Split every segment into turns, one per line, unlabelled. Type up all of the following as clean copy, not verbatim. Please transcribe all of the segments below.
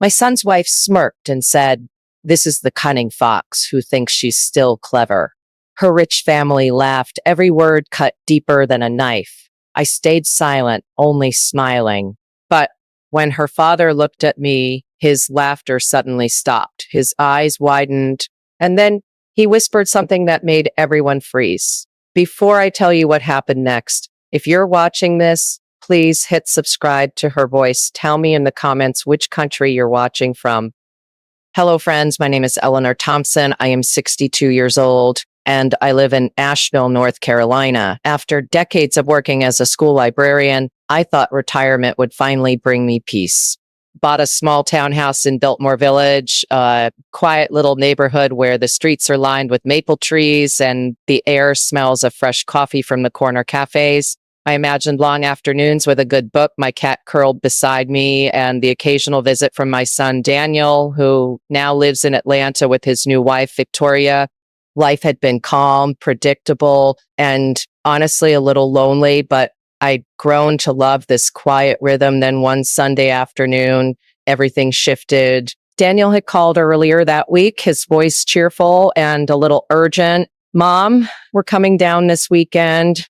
My son's wife smirked and said, "This is the cunning fox who thinks she's still clever." Her rich family laughed, every word cut deeper than a knife. I stayed silent, only smiling. But when her father looked at me, his laughter suddenly stopped. His eyes widened, and then he whispered something that made everyone freeze. Before I tell you what happened next, if you're watching this, please hit subscribe to her voice. Tell me in the comments which country you're watching from. Hello, friends. My name is Eleanor Thompson. I am 62 years old, and I live in Asheville, North Carolina. After decades of working as a school librarian, I thought retirement would finally bring me peace. Bought a small townhouse in Biltmore Village, a quiet little neighborhood where the streets are lined with maple trees and the air smells of fresh coffee from the corner cafes. I imagined long afternoons with a good book, my cat curled beside me, and the occasional visit from my son, Daniel, who now lives in Atlanta with his new wife, Victoria. Life had been calm, predictable, and honestly a little lonely, but I'd grown to love this quiet rhythm. Then one Sunday afternoon, everything shifted. Daniel had called earlier that week, his voice cheerful and a little urgent. "Mom, we're coming down this weekend.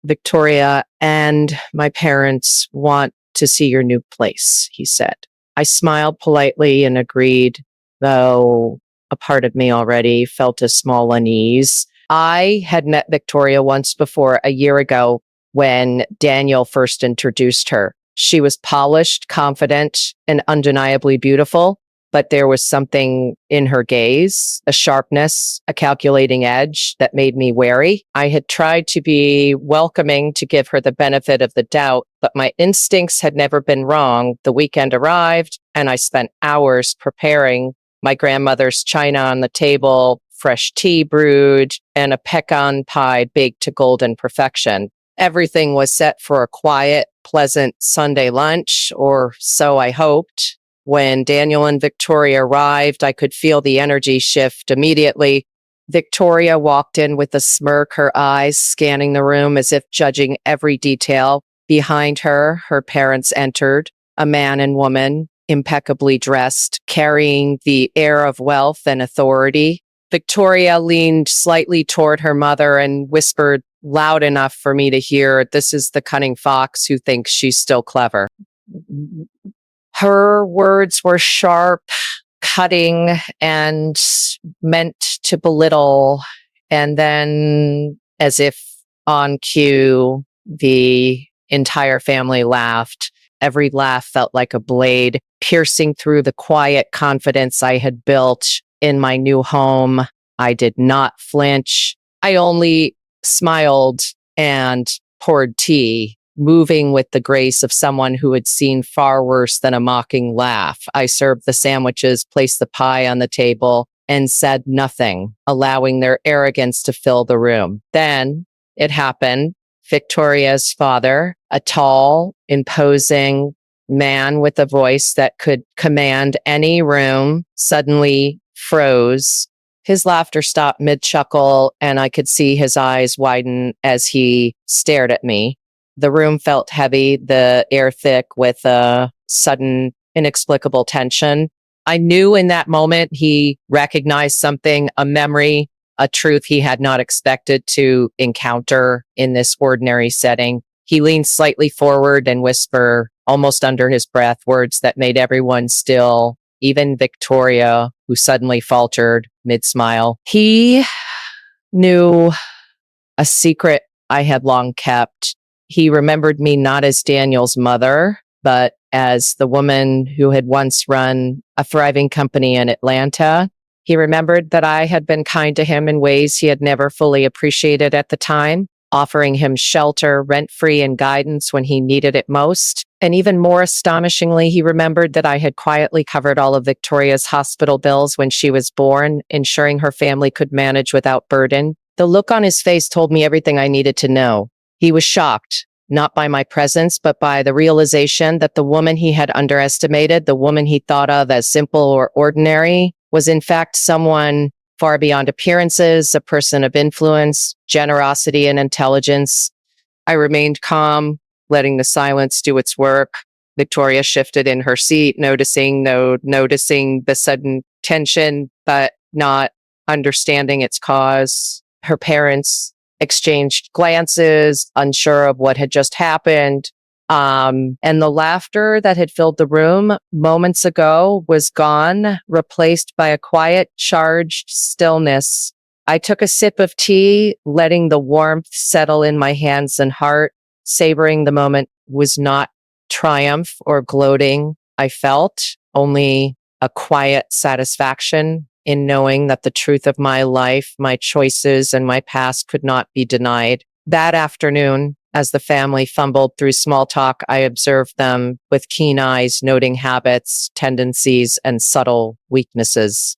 Victoria and my parents want to see your new place," he said. I smiled politely and agreed, though a part of me already felt a small unease. I had met Victoria once before, a year ago, when Daniel first introduced her. She was polished, confident, and undeniably beautiful, but there was something in her gaze, a sharpness, a calculating edge that made me wary. I had tried to be welcoming to give her the benefit of the doubt, but my instincts had never been wrong. The weekend arrived, and I spent hours preparing. My grandmother's china on the table, fresh tea brewed, and a pecan pie baked to golden perfection. Everything was set for a quiet, pleasant Sunday lunch, or so I hoped. When Daniel and Victoria arrived, I could feel the energy shift immediately. Victoria walked in with a smirk, her eyes scanning the room as if judging every detail. Behind her, her parents entered, a man and woman, impeccably dressed, carrying the air of wealth and authority. Victoria leaned slightly toward her mother and whispered loud enough for me to hear, "This is the cunning fox who thinks she's still clever." Her words were sharp, cutting, and meant to belittle. And then, as if on cue, the entire family laughed. Every laugh felt like a blade piercing through the quiet confidence I had built in my new home. I did not flinch. I only smiled and poured tea, moving with the grace of someone who had seen far worse than a mocking laugh. I served the sandwiches, placed the pie on the table, and said nothing, allowing their arrogance to fill the room. Then it happened. Victoria's father, a tall, imposing man with a voice that could command any room, suddenly froze. His laughter stopped mid-chuckle, and I could see his eyes widen as he stared at me. The room felt heavy, the air thick with a sudden, inexplicable tension. I knew in that moment he recognized something, a memory, a truth he had not expected to encounter in this ordinary setting. He leaned slightly forward and whispered, almost under his breath, words that made everyone still, even Victoria, who suddenly faltered mid-smile. He knew a secret I had long kept. He remembered me not as Daniel's mother, but as the woman who had once run a thriving company in Atlanta. He remembered that I had been kind to him in ways he had never fully appreciated at the time, offering him shelter, rent-free, and guidance when he needed it most. And even more astonishingly, he remembered that I had quietly covered all of Victoria's hospital bills when she was born, ensuring her family could manage without burden. The look on his face told me everything I needed to know. He was shocked, not by my presence, but by the realization that the woman he had underestimated, the woman he thought of as simple or ordinary, was in fact someone far beyond appearances, a person of influence, generosity, and intelligence. I remained calm, letting the silence do its work. Victoria shifted in her seat, noticing the sudden tension, but not understanding its cause. Her parents exchanged glances, unsure of what had just happened. And the laughter that had filled the room moments ago was gone, replaced by a quiet, charged stillness. I took a sip of tea, letting the warmth settle in my hands and heart. Savoring the moment was not triumph or gloating. I felt only a quiet satisfaction in knowing that the truth of my life, my choices, and my past could not be denied. That afternoon, as the family fumbled through small talk, I observed them with keen eyes, noting habits, tendencies, and subtle weaknesses.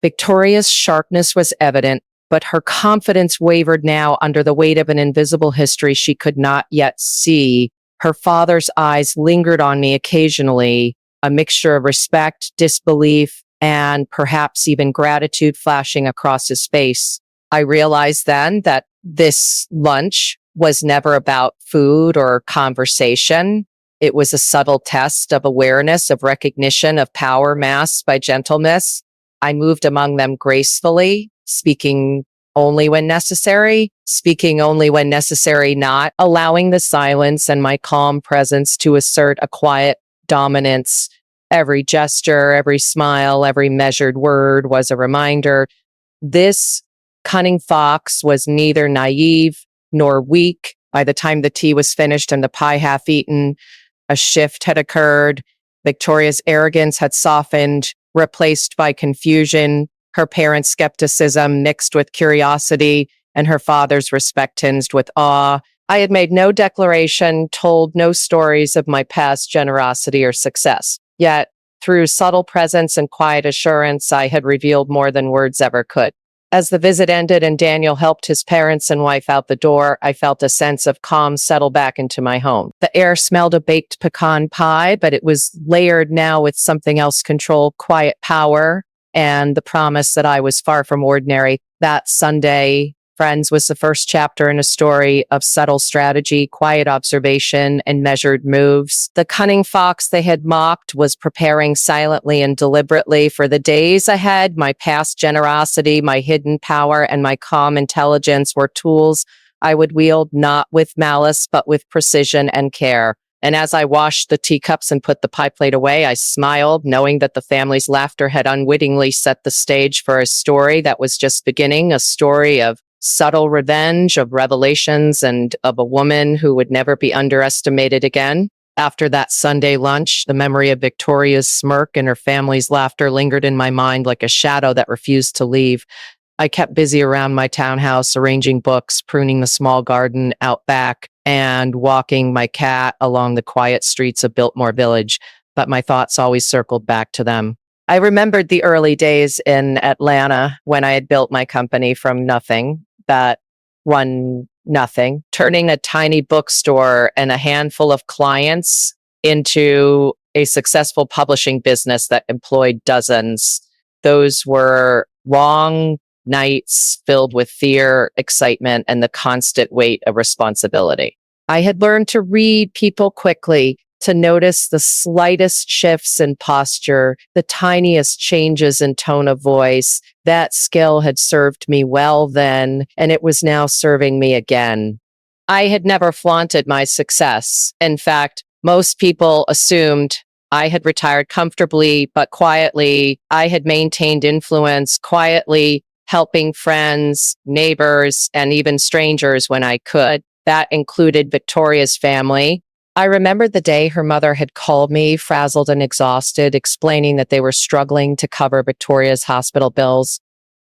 Victoria's sharpness was evident, but her confidence wavered now under the weight of an invisible history she could not yet see. Her father's eyes lingered on me occasionally, a mixture of respect, disbelief, and perhaps even gratitude flashing across his face. I realized then that this lunch was never about food or conversation. It was a subtle test of awareness, of recognition, of power masked by gentleness. I moved among them gracefully, speaking only when necessary, not allowing the silence and my calm presence to assert a quiet dominance. Every gesture, every smile, every measured word was a reminder. This cunning fox was neither naive nor weak. By the time the tea was finished and the pie half eaten, a shift had occurred. Victoria's arrogance had softened, replaced by confusion, her parents' skepticism mixed with curiosity, and her father's respect tinged with awe. I had made no declaration, told no stories of my past generosity or success. Yet, through subtle presence and quiet assurance, I had revealed more than words ever could. As the visit ended and Daniel helped his parents and wife out the door, I felt a sense of calm settle back into my home. The air smelled of baked pecan pie, but it was layered now with something else controlled, quiet power, and the promise that I was far from ordinary. That Sunday, Friends was the first chapter in a story of subtle strategy, quiet observation, and measured moves. The cunning fox they had mocked was preparing silently and deliberately for the days ahead. My past generosity, my hidden power, and my calm intelligence were tools I would wield not with malice, but with precision and care. And as I washed the teacups and put the pie plate away, I smiled, knowing that the family's laughter had unwittingly set the stage for a story that was just beginning, a story of subtle revenge, of revelations, and of a woman who would never be underestimated again. After that Sunday lunch, the memory of Victoria's smirk and her family's laughter lingered in my mind like a shadow that refused to leave. I kept busy around my townhouse, arranging books, pruning the small garden out back, and walking my cat along the quiet streets of Biltmore Village, but my thoughts always circled back to them. I remembered the early days in Atlanta when I had built my company from nothing, that one nothing, turning a tiny bookstore and a handful of clients into a successful publishing business that employed dozens. Those were long nights filled with fear, excitement, and the constant weight of responsibility. I had learned to read people quickly, to notice the slightest shifts in posture, the tiniest changes in tone of voice. That skill had served me well then, and it was now serving me again. I had never flaunted my success. In fact, most people assumed I had retired comfortably, but quietly. I had maintained influence quietly, helping friends, neighbors, and even strangers when I could. That included Victoria's family. I remembered the day her mother had called me, frazzled and exhausted, explaining that they were struggling to cover Victoria's hospital bills.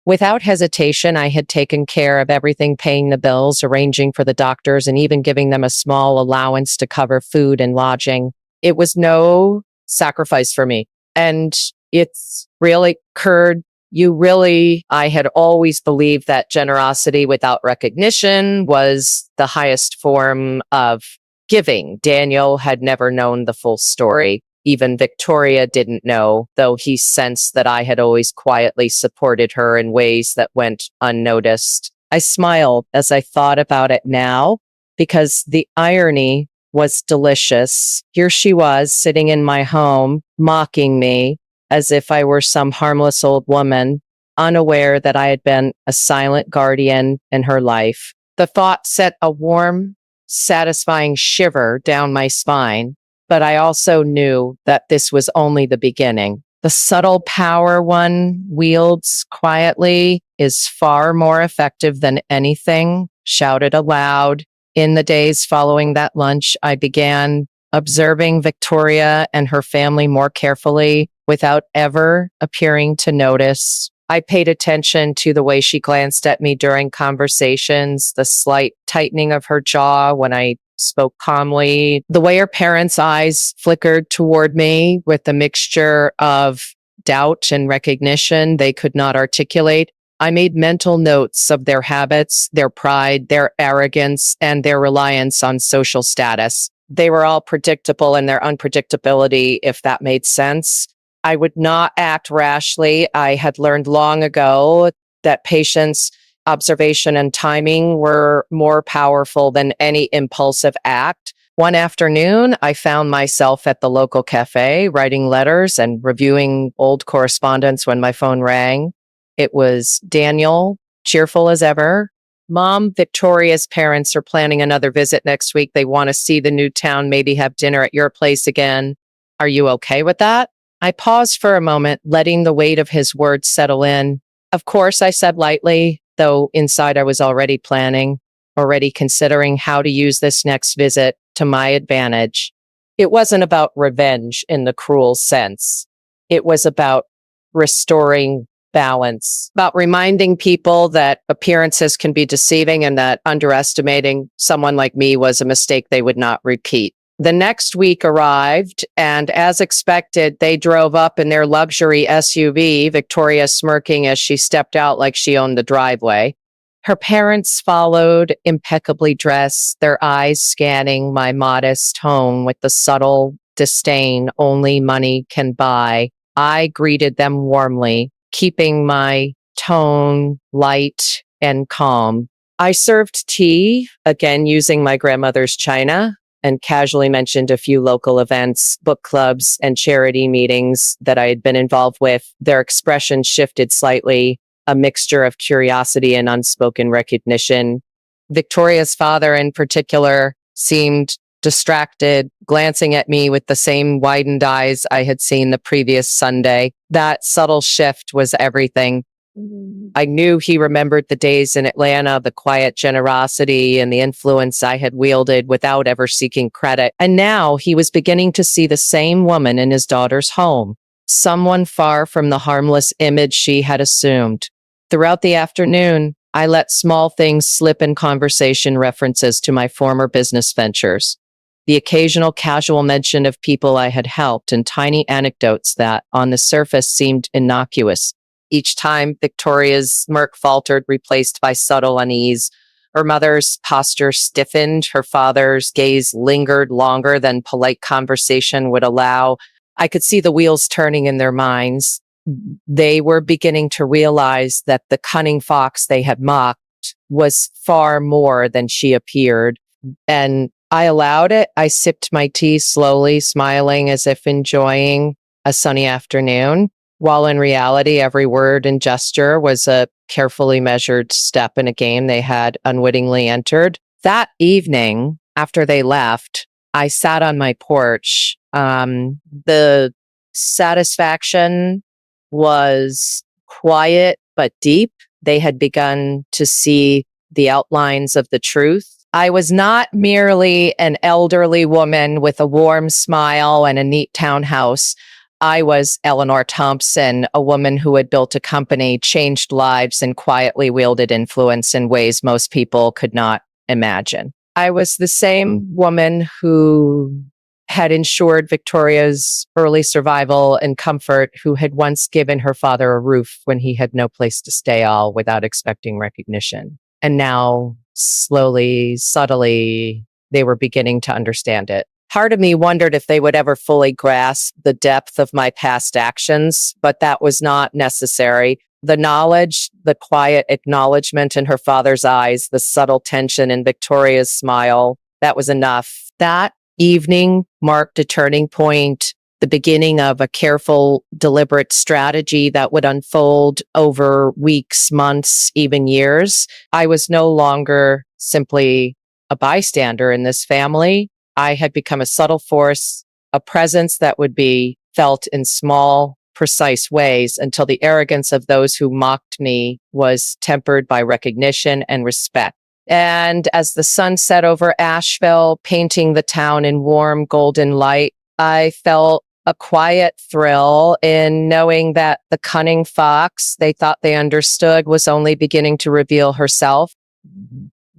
Without hesitation, I had taken care of everything, paying the bills, arranging for the doctors, and even giving them a small allowance to cover food and lodging. It was no sacrifice for me. And it's really occurred. I had always believed that generosity without recognition was the highest form of giving. Daniel had never known the full story. Even Victoria didn't know, though he sensed that I had always quietly supported her in ways that went unnoticed. I smiled as I thought about it now, because the irony was delicious. Here she was sitting in my home, mocking me as if I were some harmless old woman, unaware that I had been a silent guardian in her life. The thought set a warm, satisfying shiver down my spine, but I also knew that this was only the beginning. The subtle power one wields quietly is far more effective than anything shouted aloud. In the days following that lunch, I began observing Victoria and her family more carefully without ever appearing to notice. I paid attention to the way she glanced at me during conversations, the slight tightening of her jaw when I spoke calmly, the way her parents' eyes flickered toward me with a mixture of doubt and recognition they could not articulate. I made mental notes of their habits, their pride, their arrogance, and their reliance on social status. They were all predictable in their unpredictability, if that made sense. I would not act rashly. I had learned long ago that patience, observation, and timing were more powerful than any impulsive act. One afternoon, I found myself at the local cafe writing letters and reviewing old correspondence when my phone rang. It was Daniel, cheerful as ever. Mom, Victoria's parents are planning another visit next week. They want to see the new town, maybe have dinner at your place again. Are you okay with that? I paused for a moment, letting the weight of his words settle in. Of course, I said lightly, though inside I was already planning, already considering how to use this next visit to my advantage. It wasn't about revenge in the cruel sense. It was about restoring balance, about reminding people that appearances can be deceiving and that underestimating someone like me was a mistake they would not repeat. The next week arrived, and as expected, they drove up in their luxury SUV, Victoria smirking as she stepped out like she owned the driveway. Her parents followed, impeccably dressed, their eyes scanning my modest home with the subtle disdain only money can buy. I greeted them warmly, keeping my tone light and calm. I served tea, again using my grandmother's china, and casually mentioned a few local events, book clubs, and charity meetings that I had been involved with. Their expression shifted slightly, a mixture of curiosity and unspoken recognition. Victoria's father, in particular, seemed distracted, glancing at me with the same widened eyes I had seen the previous Sunday. That subtle shift was everything. I knew he remembered the days in Atlanta, the quiet generosity and the influence I had wielded without ever seeking credit. And now he was beginning to see the same woman in his daughter's home, someone far from the harmless image she had assumed. Throughout the afternoon, I let small things slip in conversation, references to my former business ventures, the occasional casual mention of people I had helped, and tiny anecdotes that, on the surface, seemed innocuous. Each time, Victoria's smirk faltered, replaced by subtle unease. Her mother's posture stiffened. Her father's gaze lingered longer than polite conversation would allow. I could see the wheels turning in their minds. They were beginning to realize that the cunning fox they had mocked was far more than she appeared. And I allowed it. I sipped my tea slowly, smiling as if enjoying a sunny afternoon, while in reality, every word and gesture was a carefully measured step in a game they had unwittingly entered. That evening, after they left, I sat on my porch. The satisfaction was quiet but deep. They had begun to see the outlines of the truth. I was not merely an elderly woman with a warm smile and a neat townhouse. I was Eleanor Thompson, a woman who had built a company, changed lives, and quietly wielded influence in ways most people could not imagine. I was the same woman who had ensured Victoria's early survival and comfort, who had once given her father a roof when he had no place to stay, all without expecting recognition. And now, slowly, subtly, they were beginning to understand it. Part of me wondered if they would ever fully grasp the depth of my past actions, but that was not necessary. The knowledge, the quiet acknowledgement in her father's eyes, the subtle tension in Victoria's smile, that was enough. That evening marked a turning point, the beginning of a careful, deliberate strategy that would unfold over weeks, months, even years. I was no longer simply a bystander in this family. I had become a subtle force, a presence that would be felt in small, precise ways until the arrogance of those who mocked me was tempered by recognition and respect. And as the sun set over Asheville, painting the town in warm golden light, I felt a quiet thrill in knowing that the cunning fox they thought they understood was only beginning to reveal herself.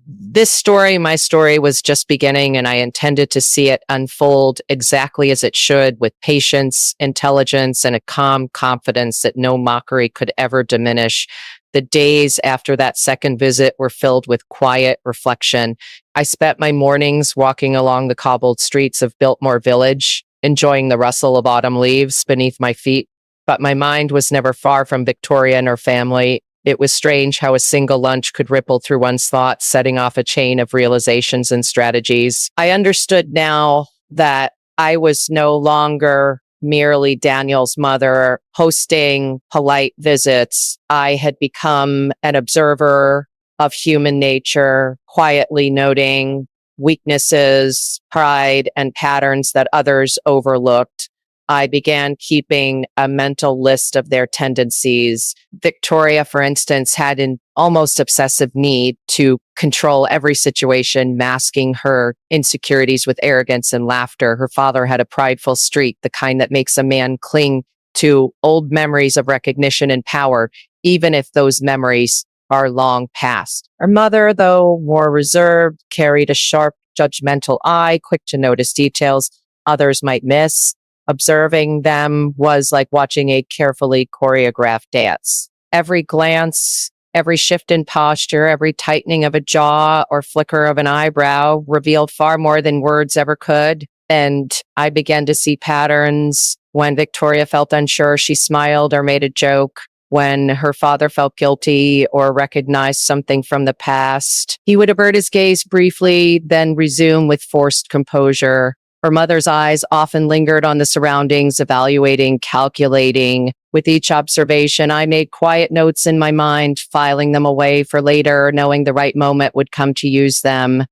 This story, my story, was just beginning, and I intended to see it unfold exactly as it should, with patience, intelligence, and a calm confidence that no mockery could ever diminish. The days after that second visit were filled with quiet reflection. I spent my mornings walking along the cobbled streets of Biltmore Village, enjoying the rustle of autumn leaves beneath my feet. But my mind was never far from Victoria and her family. It was strange how a single lunch could ripple through one's thoughts, setting off a chain of realizations and strategies. I understood now that I was no longer merely Daniel's mother hosting polite visits. I had become an observer of human nature, quietly noting weaknesses, pride, and patterns that others overlooked. I began keeping a mental list of their tendencies. Victoria, for instance, had an almost obsessive need to control every situation, masking her insecurities with arrogance and laughter. Her father had a prideful streak, the kind that makes a man cling to old memories of recognition and power, even if those memories are long past. Her mother, though more reserved, carried a sharp, judgmental eye, quick to notice details others might miss. Observing them was like watching a carefully choreographed dance. Every glance, every shift in posture, every tightening of a jaw or flicker of an eyebrow revealed far more than words ever could. And I began to see patterns. When Victoria felt unsure, she smiled or made a joke. When her father felt guilty or recognized something from the past, he would avert his gaze briefly, then resume with forced composure. Her mother's eyes often lingered on the surroundings, evaluating, calculating. With each observation, I made quiet notes in my mind, filing them away for later, knowing the right moment would come to use them.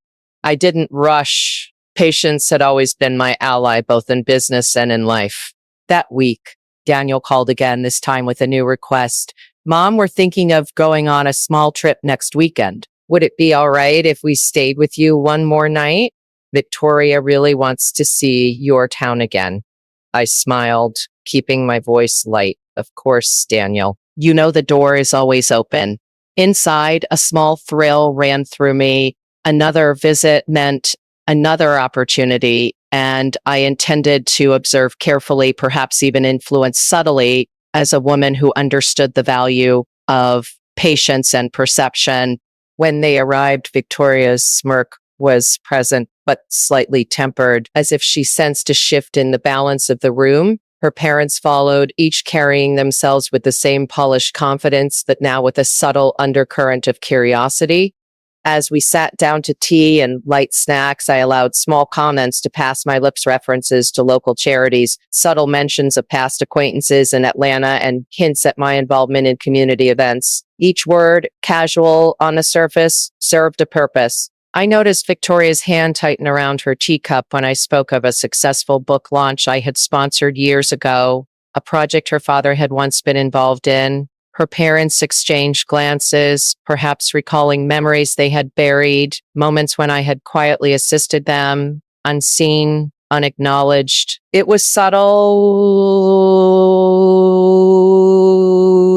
I didn't rush. Patience had always been my ally, both in business and in life. That week, Daniel called again, this time with a new request. Mom, we're thinking of going on a small trip next weekend. Would it be all right if we stayed with you one more night? Victoria really wants to see your town again. I smiled, keeping my voice light. Of course, Daniel. You know the door is always open. Inside, a small thrill ran through me. Another visit meant another opportunity, and I intended to observe carefully, perhaps even influence subtly, as a woman who understood the value of patience and perception. When they arrived, Victoria's smirk was present, but slightly tempered, as if she sensed a shift in the balance of the room. Her parents followed, each carrying themselves with the same polished confidence, but now with a subtle undercurrent of curiosity. As we sat down to tea and light snacks, I allowed small comments to pass my lips, references to local charities, subtle mentions of past acquaintances in Atlanta, and hints at my involvement in community events. Each word, casual on the surface, served a purpose. I noticed Victoria's hand tighten around her teacup when I spoke of a successful book launch I had sponsored years ago, a project her father had once been involved in. Her parents exchanged glances, perhaps recalling memories they had buried, moments when I had quietly assisted them, unseen, unacknowledged. It was subtle,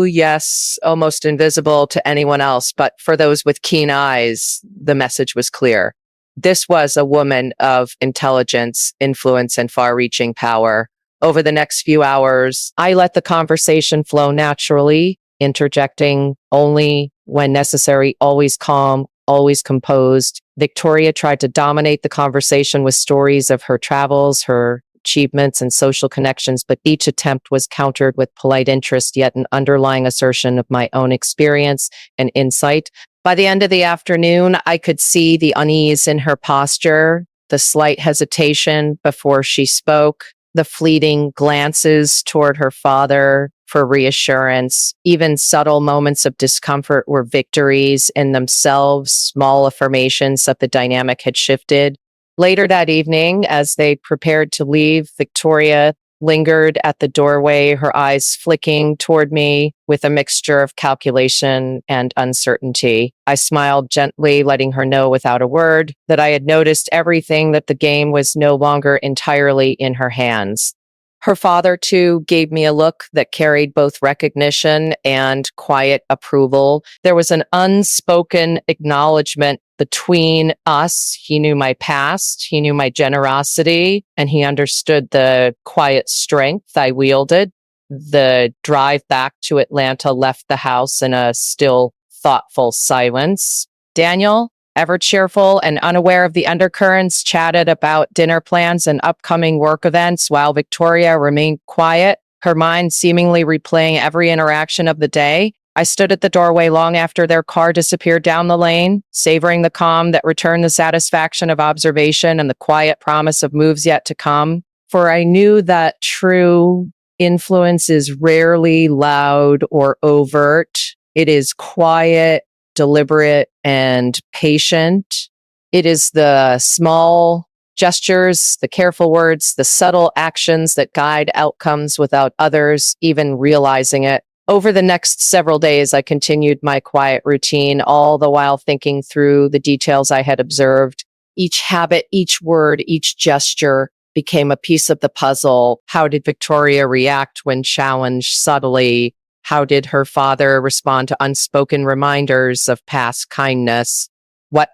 yes, almost invisible to anyone else, but for those with keen eyes, the message was clear. This was a woman of intelligence, influence, and far-reaching power. Over the next few hours, I let the conversation flow naturally, interjecting only when necessary, always calm, always composed. Victoria tried to dominate the conversation with stories of her travels, her achievements, and social connections, but each attempt was countered with polite interest, yet an underlying assertion of my own experience and insight. By the end of the afternoon, I could see the unease in her posture, the slight hesitation before she spoke, the fleeting glances toward her father for reassurance. Even subtle moments of discomfort were victories in themselves, small affirmations that the dynamic had shifted. Later that evening, as they prepared to leave, Victoria lingered at the doorway, her eyes flicking toward me with a mixture of calculation and uncertainty. I smiled gently, letting her know without a word that I had noticed everything, that the game was no longer entirely in her hands. Her father, too, gave me a look that carried both recognition and quiet approval. There was an unspoken acknowledgement between us. He knew my past, he knew my generosity, and he understood the quiet strength I wielded. The drive back to Atlanta left the house in a still, thoughtful silence. Daniel, ever cheerful and unaware of the undercurrents, chatted about dinner plans and upcoming work events, while Victoria remained quiet, her mind seemingly replaying every interaction of the day. I stood at the doorway long after their car disappeared down the lane, savoring the calm that returned the satisfaction of observation and the quiet promise of moves yet to come. For I knew that true influence is rarely loud or overt. It is quiet, deliberate, and patient. It is the small gestures, the careful words, the subtle actions that guide outcomes without others even realizing it. Over the next several days, I continued my quiet routine, all the while thinking through the details I had observed. Each habit, each word, each gesture became a piece of the puzzle. How did Victoria react when challenged subtly? How did her father respond to unspoken reminders of past kindness?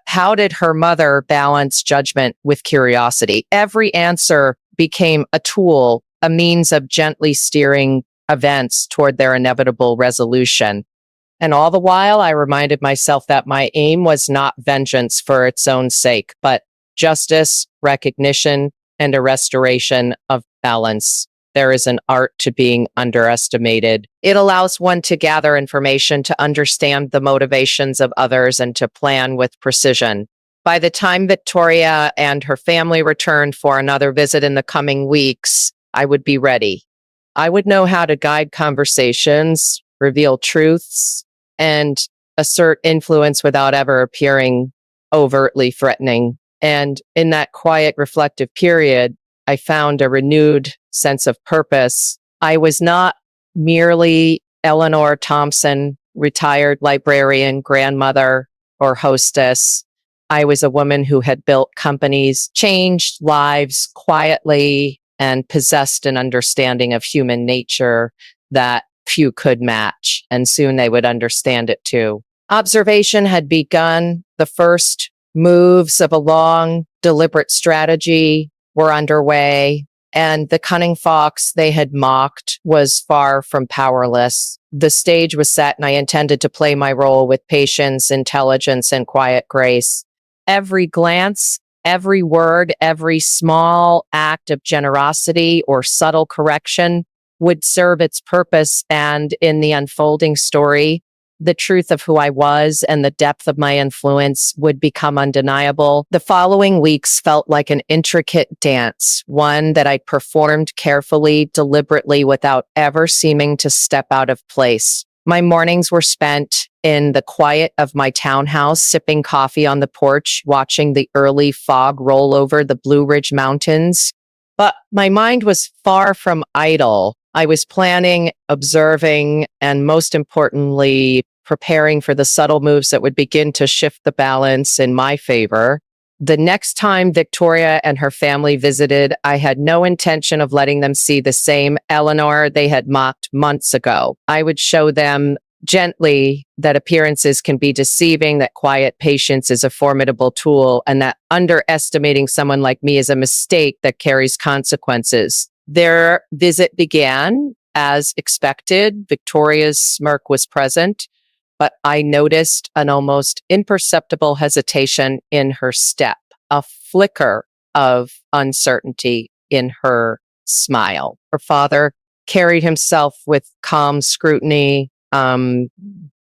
How did her mother balance judgment with curiosity? Every answer became a tool, a means of gently steering events toward their inevitable resolution. And all the while, I reminded myself that my aim was not vengeance for its own sake, but justice, recognition, and a restoration of balance. There is an art to being underestimated. It allows one to gather information, to understand the motivations of others, and to plan with precision. By the time Victoria and her family returned for another visit in the coming weeks, I would be ready. I would know how to guide conversations, reveal truths, and assert influence without ever appearing overtly threatening. And in that quiet, reflective period, I found a renewed sense of purpose. I was not merely Eleanor Thompson, retired librarian, grandmother, or hostess. I was a woman who had built companies, changed lives quietly, and possessed an understanding of human nature that few could match. And soon they would understand it too. Observation had begun. The first moves of a long, deliberate strategy were underway, and the cunning fox they had mocked was far from powerless. The stage was set, and I intended to play my role with patience, intelligence, and quiet grace. Every glance, every word, every small act of generosity or subtle correction would serve its purpose, and in the unfolding story, the truth of who I was and the depth of my influence would become undeniable. The following weeks felt like an intricate dance, one that I performed carefully, deliberately, without ever seeming to step out of place. My mornings were spent in the quiet of my townhouse, sipping coffee on the porch, watching the early fog roll over the Blue Ridge Mountains. But my mind was far from idle. I was planning, observing, and most importantly, preparing for the subtle moves that would begin to shift the balance in my favor. The next time Victoria and her family visited, I had no intention of letting them see the same Eleanor they had mocked months ago. I would show them gently that appearances can be deceiving, that quiet patience is a formidable tool, and that underestimating someone like me is a mistake that carries consequences. Their visit began as expected. Victoria's smirk was present, but I noticed an almost imperceptible hesitation in her step, a flicker of uncertainty in her smile. Her father carried himself with calm scrutiny,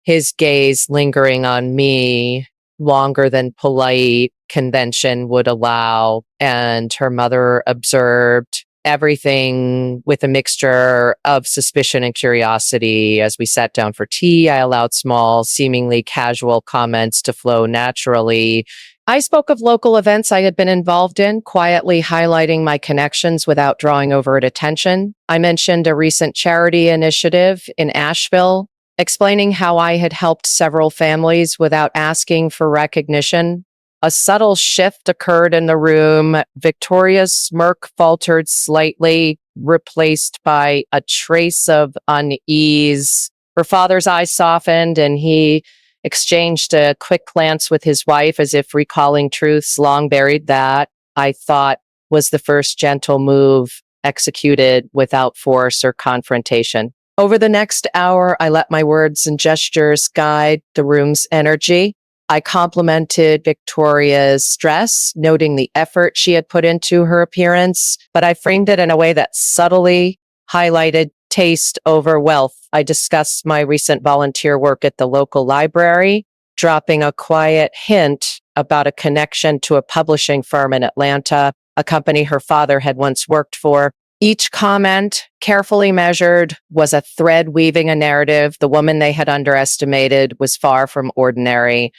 his gaze lingering on me longer than polite convention would allow. And her mother observed everything with a mixture of suspicion and curiosity. As we sat down for tea, I allowed small, seemingly casual comments to flow naturally. I spoke of local events I had been involved in, quietly highlighting my connections without drawing overt attention. I mentioned a recent charity initiative in Asheville, explaining how I had helped several families without asking for recognition. A subtle shift occurred in the room. Victoria's smirk faltered slightly, replaced by a trace of unease. Her father's eyes softened, and he exchanged a quick glance with his wife as if recalling truths long buried that I thought was the first gentle move executed without force or confrontation. Over the next hour, I let my words and gestures guide the room's energy. I complimented Victoria's dress, noting the effort she had put into her appearance, but I framed it in a way that subtly highlighted taste over wealth. I discussed my recent volunteer work at the local library, dropping a quiet hint about a connection to a publishing firm in Atlanta, a company her father had once worked for. Each comment, carefully measured, was a thread weaving a narrative the woman they had underestimated was far from ordinary.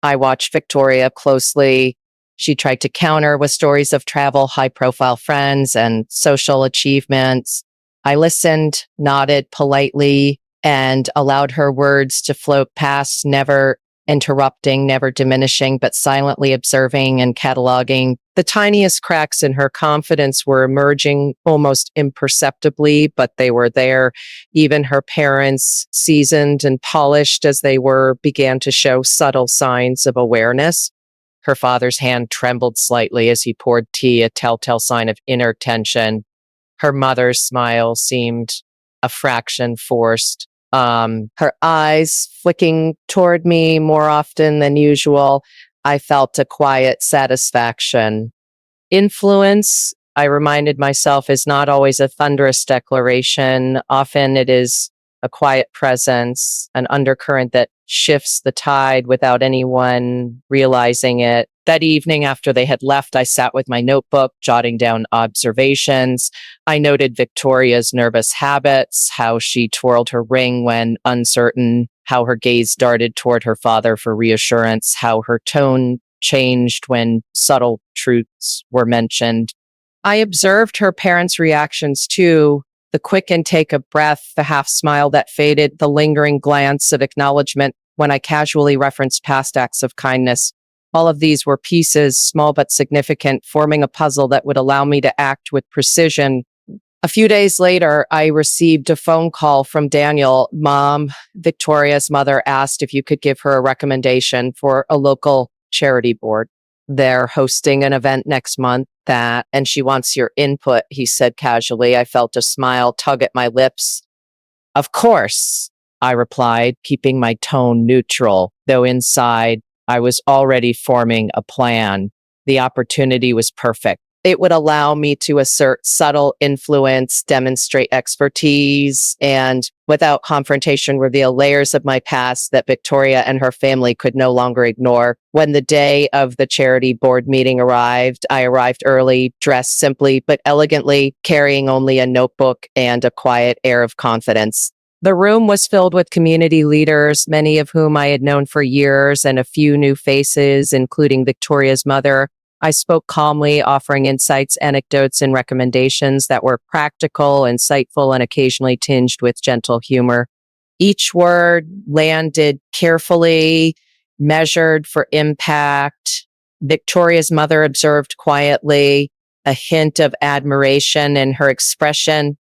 I watched Victoria closely. She tried to counter with stories of travel, high-profile friends, and social achievements. I listened, nodded politely, and allowed her words to float past, never interrupting, never diminishing, but silently observing and cataloging. The tiniest cracks in her confidence were emerging almost imperceptibly, but they were there. Even her parents, seasoned and polished as they were, began to show subtle signs of awareness. Her father's hand trembled slightly as he poured tea, a telltale sign of inner tension. Her mother's smile seemed a fraction forced. Her eyes flicking toward me more often than usual. I felt a quiet satisfaction. Influence, I reminded myself, is not always a thunderous declaration. Often it is a quiet presence, an undercurrent that shifts the tide without anyone realizing it. That evening after they had left, I sat with my notebook, jotting down observations. I noted Victoria's nervous habits, how she twirled her ring when uncertain, how her gaze darted toward her father for reassurance, how her tone changed when subtle truths were mentioned. I observed her parents' reactions too, the quick intake of breath, the half smile that faded, the lingering glance of acknowledgement when I casually referenced past acts of kindness. All of these were pieces, small but significant, forming a puzzle that would allow me to act with precision. A few days later, I received a phone call from Daniel. Mom, Victoria's mother, asked if you could give her a recommendation for a local charity board. They're hosting an event next month and she wants your input, he said casually. I felt a smile tug at my lips. Of course, I replied, keeping my tone neutral, though inside I was already forming a plan. The opportunity was perfect. It would allow me to assert subtle influence, demonstrate expertise, and without confrontation, reveal layers of my past that Victoria and her family could no longer ignore. When the day of the charity board meeting arrived, I arrived early, dressed simply but elegantly, carrying only a notebook and a quiet air of confidence. The room was filled with community leaders, many of whom I had known for years, and a few new faces, including Victoria's mother. I spoke calmly, offering insights, anecdotes, and recommendations that were practical, insightful, and occasionally tinged with gentle humor. Each word landed carefully, measured for impact. Victoria's mother observed quietly, a hint of admiration in her expression.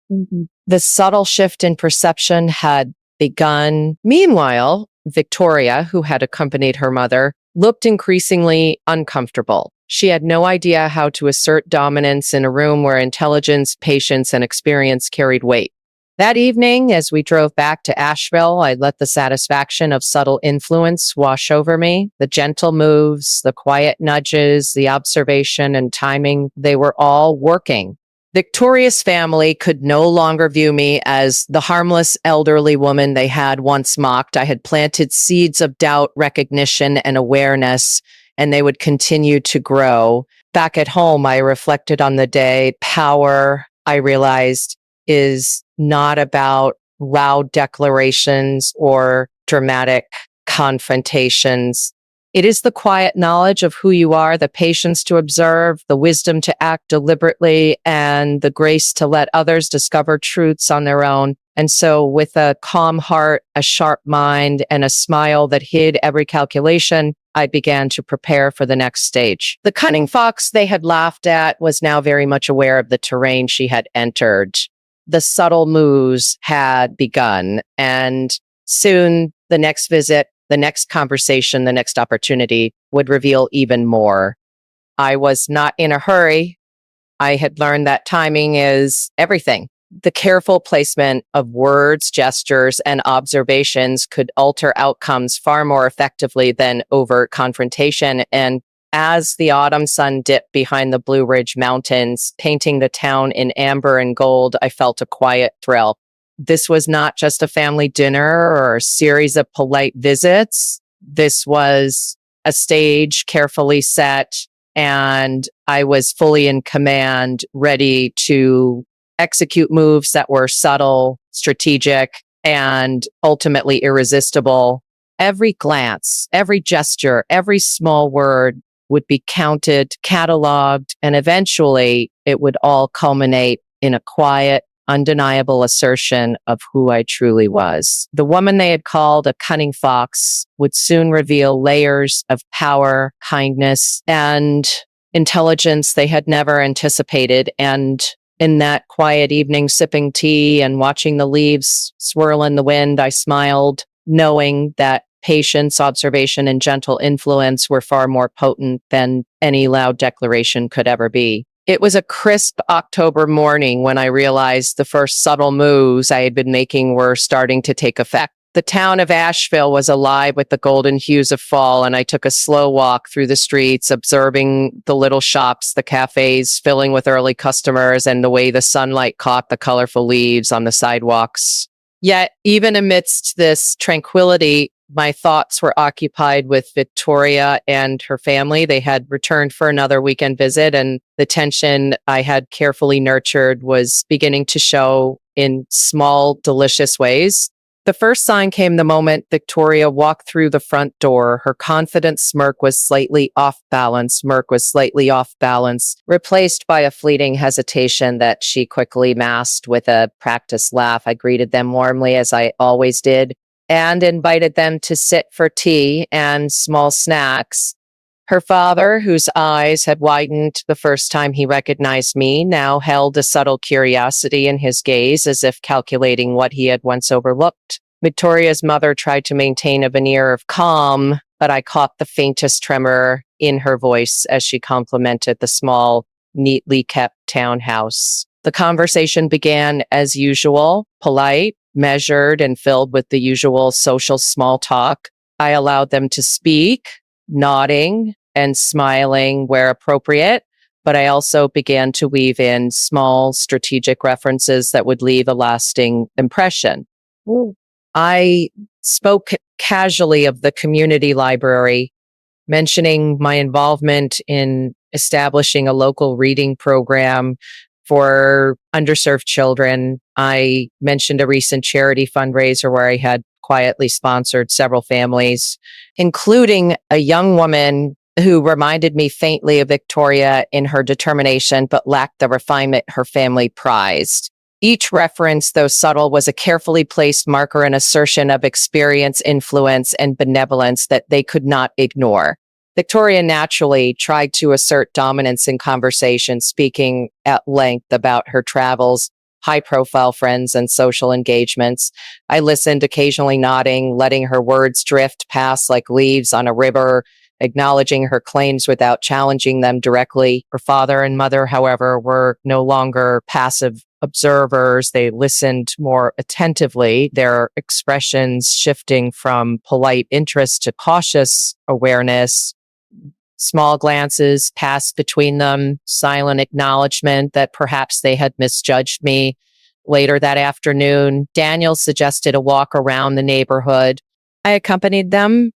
The subtle shift in perception had begun. Meanwhile, Victoria, who had accompanied her mother, looked increasingly uncomfortable. She had no idea how to assert dominance in a room where intelligence, patience, and experience carried weight. That evening, as we drove back to Asheville, I let the satisfaction of subtle influence wash over me. The gentle moves, the quiet nudges, the observation and timing, they were all working. Victoria's family could no longer view me as the harmless elderly woman they had once mocked. I had planted seeds of doubt, recognition, and awareness, and they would continue to grow. Back at home, I reflected on the day. Power, I realized, is not about loud declarations or dramatic confrontations. It is the quiet knowledge of who you are, the patience to observe, the wisdom to act deliberately, and the grace to let others discover truths on their own. And so, with a calm heart, a sharp mind, and a smile that hid every calculation, I began to prepare for the next stage. The cunning fox they had laughed at was now very much aware of the terrain she had entered. The subtle moves had begun, and soon the next visit, the next conversation, the next opportunity would reveal even more. I was not in a hurry. I had learned that timing is everything. The careful placement of words, gestures, and observations could alter outcomes far more effectively than overt confrontation. And as the autumn sun dipped behind the Blue Ridge Mountains, painting the town in amber and gold, I felt a quiet thrill. This was not just a family dinner or a series of polite visits. This was a stage carefully set, and I was fully in command, ready to execute moves that were subtle, strategic, and ultimately irresistible. Every glance, every gesture, every small word would be counted, cataloged, and eventually it would all culminate in a quiet, undeniable assertion of who I truly was. The woman they had called a cunning fox would soon reveal layers of power, kindness, and intelligence they had never anticipated. And in that quiet evening, sipping tea and watching the leaves swirl in the wind, I smiled, knowing that patience, observation, and gentle influence were far more potent than any loud declaration could ever be. It was a crisp October morning when I realized the first subtle moves I had been making were starting to take effect. The town of Asheville was alive with the golden hues of fall, and I took a slow walk through the streets, observing the little shops, the cafes filling with early customers, and the way the sunlight caught the colorful leaves on the sidewalks. Yet, even amidst this tranquility, my thoughts were occupied with Victoria and her family. They had returned for another weekend visit, and the tension I had carefully nurtured was beginning to show in small, delicious ways. The first sign came the moment Victoria walked through the front door. Her confident smirk was slightly off balance, replaced by a fleeting hesitation that she quickly masked with a practiced laugh. I greeted them warmly, as I always did, and invited them to sit for tea and small snacks. Her father, whose eyes had widened the first time he recognized me, now held a subtle curiosity in his gaze, as if calculating what he had once overlooked. Victoria's mother tried to maintain a veneer of calm, but I caught the faintest tremor in her voice as she complimented the small, neatly kept townhouse. The conversation began as usual, polite, measured, and filled with the usual social small talk. I allowed them to speak, nodding and smiling where appropriate, but I also began to weave in small strategic references that would leave a lasting impression. Ooh. I spoke casually of the community library, mentioning my involvement in establishing a local reading program for underserved children. I mentioned a recent charity fundraiser where I had quietly sponsored several families, including a young woman who reminded me faintly of Victoria in her determination, but lacked the refinement her family prized. Each reference, though subtle, was a carefully placed marker and assertion of experience, influence, and benevolence that they could not ignore. Victoria naturally tried to assert dominance in conversation, speaking at length about her travels, high-profile friends, and social engagements. I listened, occasionally nodding, letting her words drift past like leaves on a river, acknowledging her claims without challenging them directly. Her father and mother, however, were no longer passive observers. They listened more attentively, their expressions shifting from polite interest to cautious awareness. Small glances passed between them, silent acknowledgement that perhaps they had misjudged me. Later that afternoon, Daniel suggested a walk around the neighborhood. I accompanied them.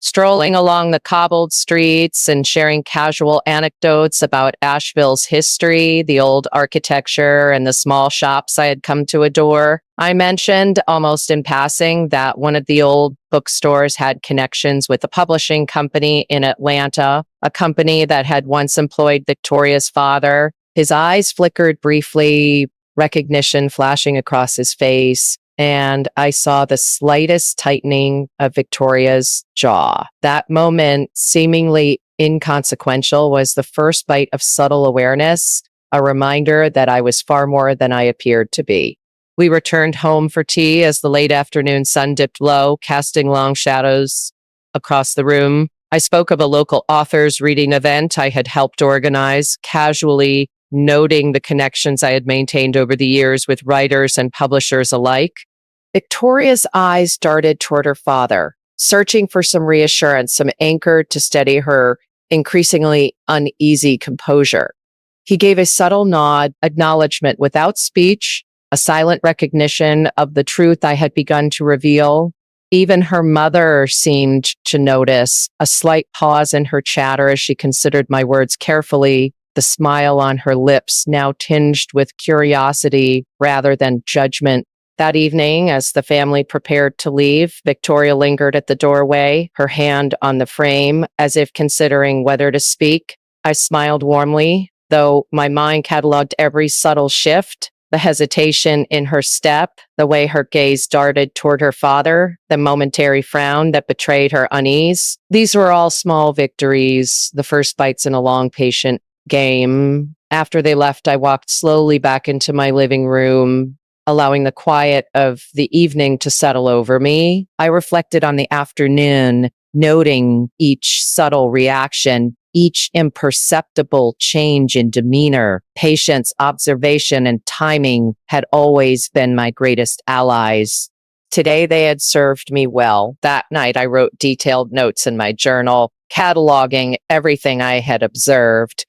Strolling along the cobbled streets and sharing casual anecdotes about Asheville's history, the old architecture, and the small shops I had come to adore. I mentioned, almost in passing, that one of the old bookstores had connections with a publishing company in Atlanta, a company that had once employed Victoria's father. His eyes flickered briefly, recognition flashing across his face, and I saw the slightest tightening of Victoria's jaw. That moment, seemingly inconsequential, was the first bite of subtle awareness, a reminder that I was far more than I appeared to be. We returned home for tea as the late afternoon sun dipped low, casting long shadows across the room. I spoke of a local authors reading event I had helped organize, casually noting the connections I had maintained over the years with writers and publishers alike. Victoria's eyes darted toward her father, searching for some reassurance, some anchor to steady her increasingly uneasy composure. He gave a subtle nod, acknowledgement without speech, a silent recognition of the truth I had begun to reveal. Even her mother seemed to notice, a slight pause in her chatter as she considered my words carefully, the smile on her lips now tinged with curiosity rather than judgment. That evening, as the family prepared to leave, Victoria lingered at the doorway, her hand on the frame, as if considering whether to speak. I smiled warmly, though my mind cataloged every subtle shift, the hesitation in her step, the way her gaze darted toward her father, the momentary frown that betrayed her unease. These were all small victories, the first bites in a long, patient game. After they left, I walked slowly back into my living room, allowing the quiet of the evening to settle over me. I reflected on the afternoon, noting each subtle reaction, each imperceptible change in demeanor. Patience, observation, and timing had always been my greatest allies. Today, they had served me well. That night, I wrote detailed notes in my journal, cataloging everything I had observed.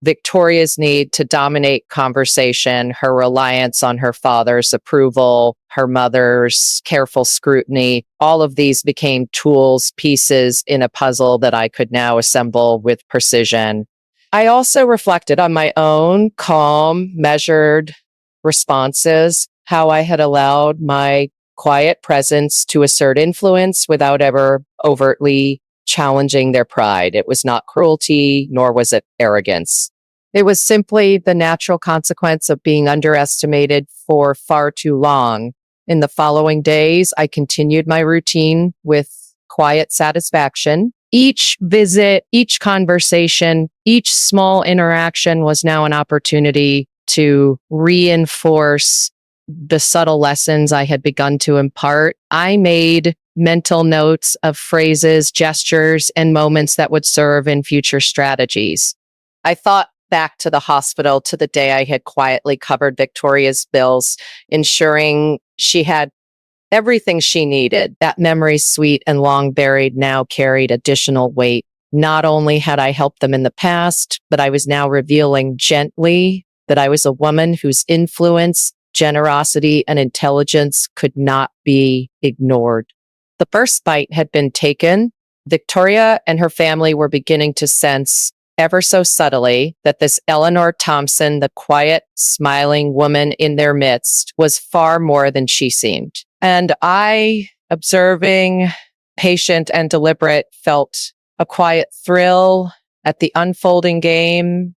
Victoria's need to dominate conversation, her reliance on her father's approval, her mother's careful scrutiny, all of these became tools, pieces in a puzzle that I could now assemble with precision. I also reflected on my own calm, measured responses, how I had allowed my quiet presence to assert influence without ever overtly challenging their pride. It was not cruelty, nor was it arrogance. It was simply the natural consequence of being underestimated for far too long. In the following days, I continued my routine with quiet satisfaction. Each visit, each conversation, each small interaction was now an opportunity to reinforce the subtle lessons I had begun to impart. I made mental notes of phrases, gestures, and moments that would serve in future strategies. I thought back to the hospital, to the day I had quietly covered Victoria's bills, ensuring she had everything she needed. That memory, sweet and long buried, now carried additional weight. Not only had I helped them in the past, but I was now revealing gently that I was a woman whose influence, generosity, and intelligence could not be ignored. The first bite had been taken. Victoria and her family were beginning to sense, ever so subtly, that this Eleanor Thompson, the quiet, smiling woman in their midst, was far more than she seemed. And I, observing, patient and deliberate, felt a quiet thrill at the unfolding game.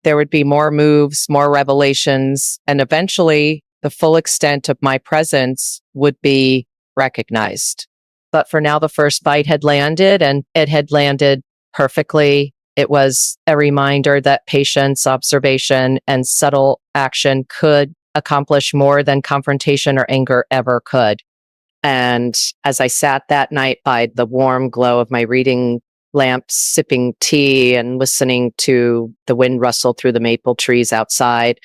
There would be more moves, more revelations, and eventually the full extent of my presence would be recognized. But for now, the first bite had landed, and it had landed perfectly. It was a reminder that patience, observation, and subtle action could accomplish more than confrontation or anger ever could. And as I sat that night by the warm glow of my reading lamp, sipping tea and listening to the wind rustle through the maple trees outside,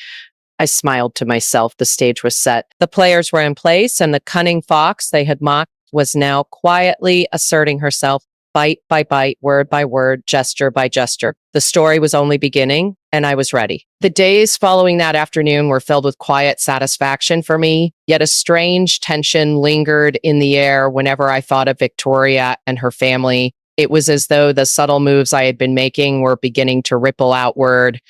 I smiled to myself. The stage was set. The players were in place, and the cunning fox they had mocked was now quietly asserting herself, bite by bite, word by word, gesture by gesture. The story was only beginning, and I was ready. The days following that afternoon were filled with quiet satisfaction for me, yet a strange tension lingered in the air whenever I thought of Victoria and her family. It was as though the subtle moves I had been making were beginning to ripple outward,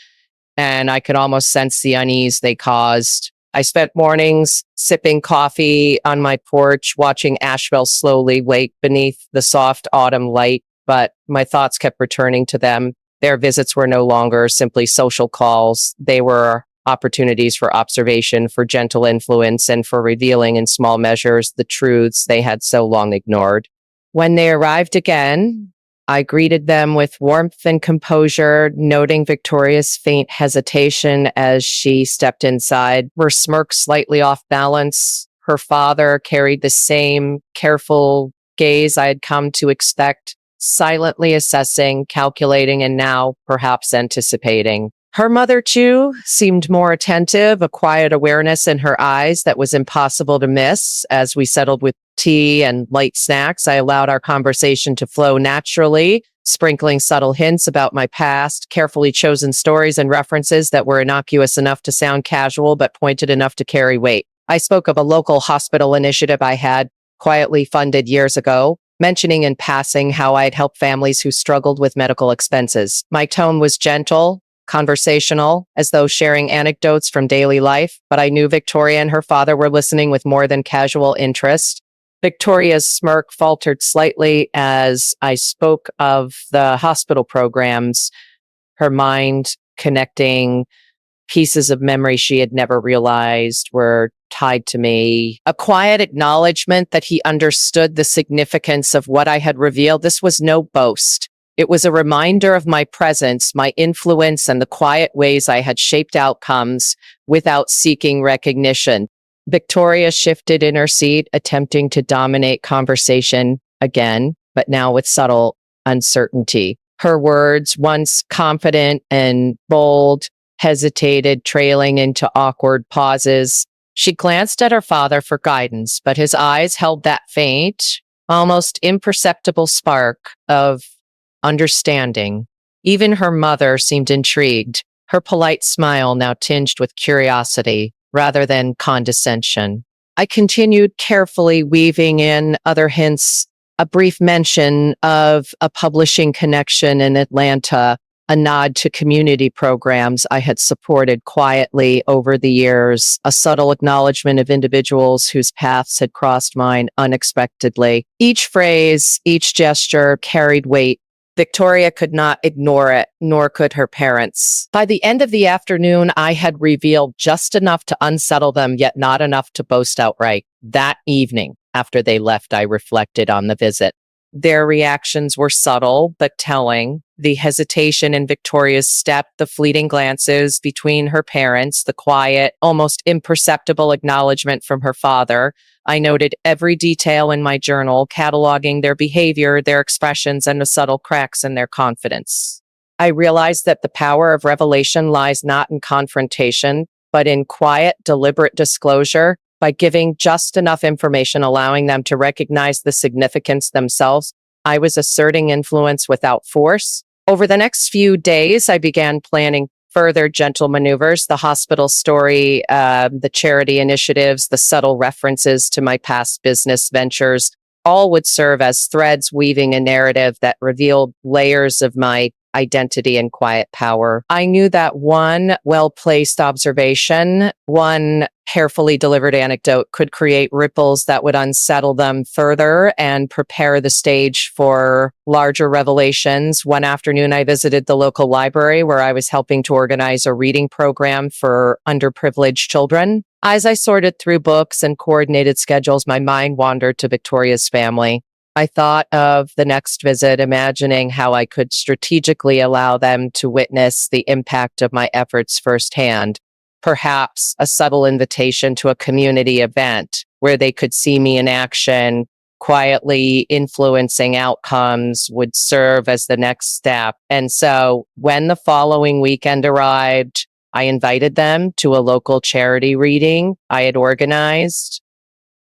and I could almost sense the unease they caused. I spent mornings sipping coffee on my porch, watching Asheville slowly wake beneath the soft autumn light, but my thoughts kept returning to them. Their visits were no longer simply social calls. They were opportunities for observation, for gentle influence, and for revealing in small measures the truths they had so long ignored. When they arrived again, I greeted them with warmth and composure, noting Victoria's faint hesitation as she stepped inside. Her smirk slightly off balance. Her father carried the same careful gaze I had come to expect, silently assessing, calculating, and now perhaps anticipating. Her mother, too, seemed more attentive, a quiet awareness in her eyes that was impossible to miss. As we settled with tea and light snacks, I allowed our conversation to flow naturally, sprinkling subtle hints about my past, carefully chosen stories and references that were innocuous enough to sound casual but pointed enough to carry weight. I spoke of a local hospital initiative I had quietly funded years ago, mentioning in passing how I'd helped families who struggled with medical expenses. My tone was gentle, conversational, as though sharing anecdotes from daily life, but I knew Victoria and her father were listening with more than casual interest. Victoria's smirk faltered slightly as I spoke of the hospital programs, her mind connecting pieces of memory she had never realized were tied to me. A quiet acknowledgement that he understood the significance of what I had revealed. This was no boast. It was a reminder of my presence, my influence, and the quiet ways I had shaped outcomes without seeking recognition. Victoria shifted in her seat, attempting to dominate conversation again, but now with subtle uncertainty. Her words, once confident and bold, hesitated, trailing into awkward pauses. She glanced at her father for guidance, but his eyes held that faint, almost imperceptible spark of understanding. Even her mother seemed intrigued, her polite smile now tinged with curiosity rather than condescension. I continued carefully weaving in other hints, a brief mention of a publishing connection in Atlanta, a nod to community programs I had supported quietly over the years, a subtle acknowledgement of individuals whose paths had crossed mine unexpectedly. Each phrase, each gesture carried weight. Victoria could not ignore it, nor could her parents. By the end of the afternoon, I had revealed just enough to unsettle them, yet not enough to boast outright. That evening, after they left, I reflected on the visit. Their reactions were subtle, but telling. The hesitation in Victoria's step, the fleeting glances between her parents, the quiet, almost imperceptible acknowledgement from her father. I noted every detail in my journal, cataloging their behavior, their expressions, and the subtle cracks in their confidence. I realized that the power of revelation lies not in confrontation, but in quiet, deliberate disclosure. By giving just enough information, allowing them to recognize the significance themselves, I was asserting influence without force. Over the next few days, I began planning further gentle maneuvers, the hospital story, the charity initiatives, the subtle references to my past business ventures, all would serve as threads weaving a narrative that revealed layers of my identity and quiet power. I knew that one well-placed observation, one carefully delivered anecdote could create ripples that would unsettle them further and prepare the stage for larger revelations. One afternoon, I visited the local library where I was helping to organize a reading program for underprivileged children. As I sorted through books and coordinated schedules, my mind wandered to Victoria's family. I thought of the next visit, imagining how I could strategically allow them to witness the impact of my efforts firsthand. Perhaps a subtle invitation to a community event where they could see me in action, quietly influencing outcomes would serve as the next step. And so when the following weekend arrived, I invited them to a local charity reading I had organized.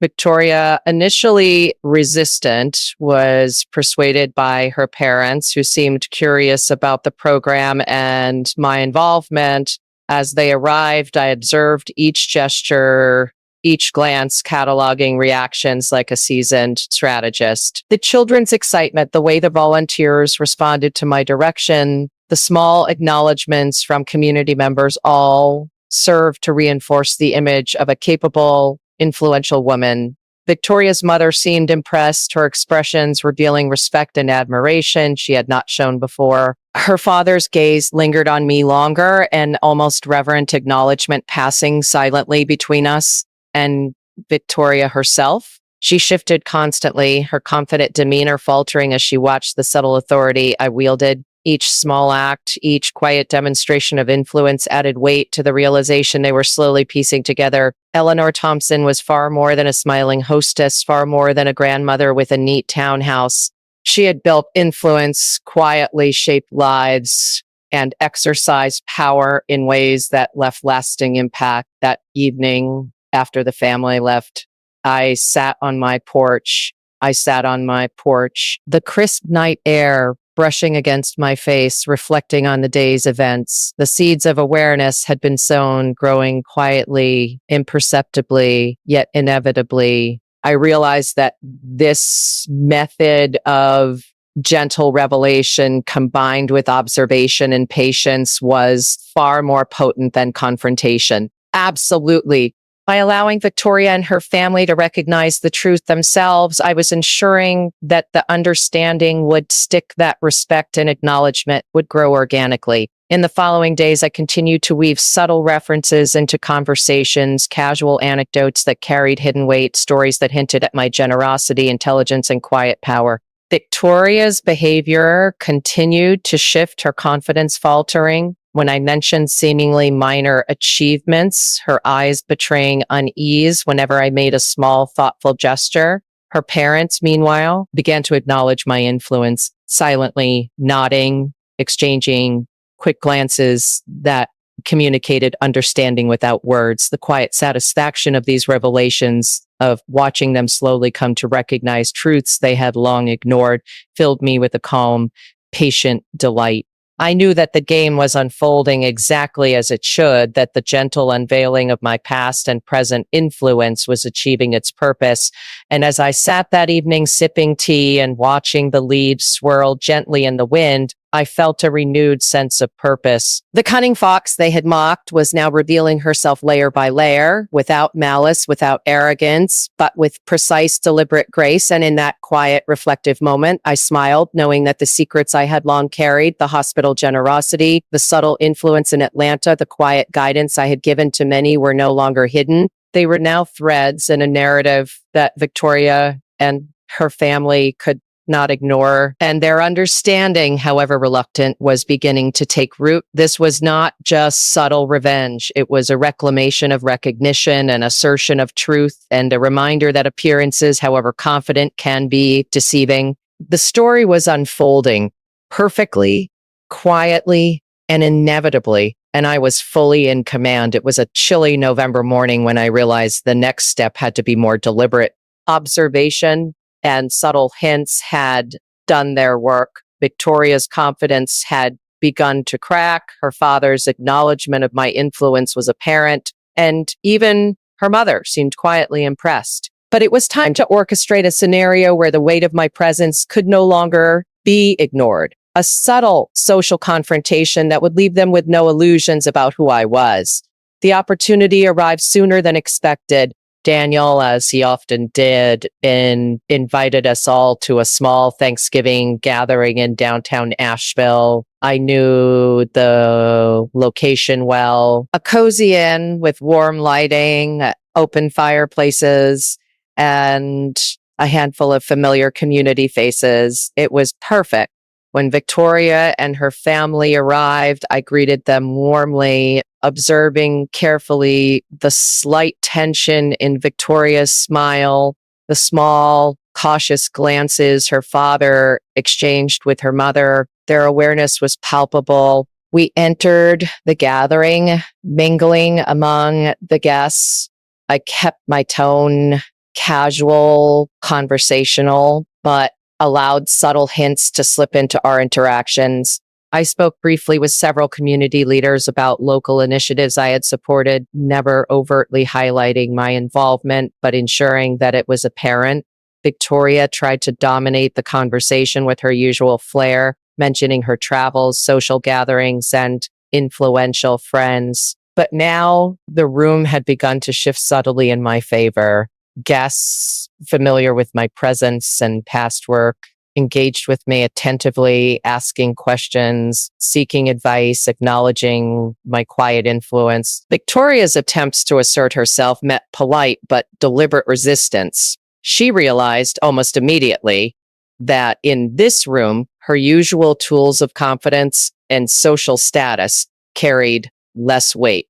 Victoria, initially resistant, was persuaded by her parents, who seemed curious about the program and my involvement. As they arrived, I observed each gesture, each glance, cataloging reactions like a seasoned strategist. The children's excitement, the way the volunteers responded to my direction, the small acknowledgments from community members all served to reinforce the image of a capable, influential woman. Victoria's mother seemed impressed, her expressions revealing respect and admiration she had not shown before. Her father's gaze lingered on me longer, an almost reverent acknowledgement passing silently between us and Victoria herself. She shifted constantly, her confident demeanor faltering as she watched the subtle authority I wielded. Each small act, each quiet demonstration of influence added weight to the realization they were slowly piecing together. Eleanor Thompson was far more than a smiling hostess, far more than a grandmother with a neat townhouse. She had built influence, quietly shaped lives, and exercised power in ways that left lasting impact. That evening, after the family left, I sat on my porch. The crisp night air brushing against my face, reflecting on the day's events. The seeds of awareness had been sown, growing quietly, imperceptibly, yet inevitably. I realized that this method of gentle revelation combined with observation and patience was far more potent than confrontation. Absolutely. By allowing Victoria and her family to recognize the truth themselves, I was ensuring that the understanding would stick, that respect and acknowledgement would grow organically. In the following days, I continued to weave subtle references into conversations, casual anecdotes that carried hidden weight, stories that hinted at my generosity, intelligence, and quiet power. Victoria's behavior continued to shift, her confidence faltering. When I mentioned seemingly minor achievements, her eyes betraying unease whenever I made a small, thoughtful gesture. Her parents, meanwhile, began to acknowledge my influence, silently nodding, exchanging quick glances that communicated understanding without words. The quiet satisfaction of these revelations, of watching them slowly come to recognize truths they had long ignored, filled me with a calm, patient delight. I knew that the game was unfolding exactly as it should, that the gentle unveiling of my past and present influence was achieving its purpose. And as I sat that evening sipping tea and watching the leaves swirl gently in the wind, I felt a renewed sense of purpose. The cunning fox they had mocked was now revealing herself layer by layer, without malice, without arrogance, but with precise, deliberate grace. And in that quiet, reflective moment, I smiled, knowing that the secrets I had long carried, the hospital generosity, the subtle influence in Atlanta, the quiet guidance I had given to many, were no longer hidden. They were now threads in a narrative that Victoria and her family could not ignore, and their understanding, however reluctant, was beginning to take root. This was not just subtle revenge. It was a reclamation of recognition, an assertion of truth, and a reminder that appearances, however confident, can be deceiving. The story was unfolding perfectly, quietly, and inevitably, and I was fully in command. It was a chilly November morning when I realized the next step had to be more deliberate. Observation and subtle hints had done their work. Victoria's confidence had begun to crack. Her father's acknowledgement of my influence was apparent, and even her mother seemed quietly impressed. But it was time to orchestrate a scenario where the weight of my presence could no longer be ignored. A subtle social confrontation that would leave them with no illusions about who I was. The opportunity arrived sooner than expected. Daniel, as he often did, invited us all to a small Thanksgiving gathering in downtown Asheville. I knew the location well. A cozy inn with warm lighting, open fireplaces, and a handful of familiar community faces. It was perfect. When Victoria and her family arrived, I greeted them warmly, observing carefully the slight tension in Victoria's smile, the small, cautious glances her father exchanged with her mother. Their awareness was palpable. We entered the gathering, mingling among the guests. I kept my tone casual, conversational, but allowed subtle hints to slip into our interactions. I spoke briefly with several community leaders about local initiatives I had supported, never overtly highlighting my involvement, but ensuring that it was apparent. Victoria tried to dominate the conversation with her usual flair, mentioning her travels, social gatherings, and influential friends. But now the room had begun to shift subtly in my favor. Guests familiar with my presence and past work engaged with me attentively, asking questions, seeking advice, acknowledging my quiet influence. Victoria's attempts to assert herself met polite but deliberate resistance. She realized almost immediately that in this room, her usual tools of confidence and social status carried less weight.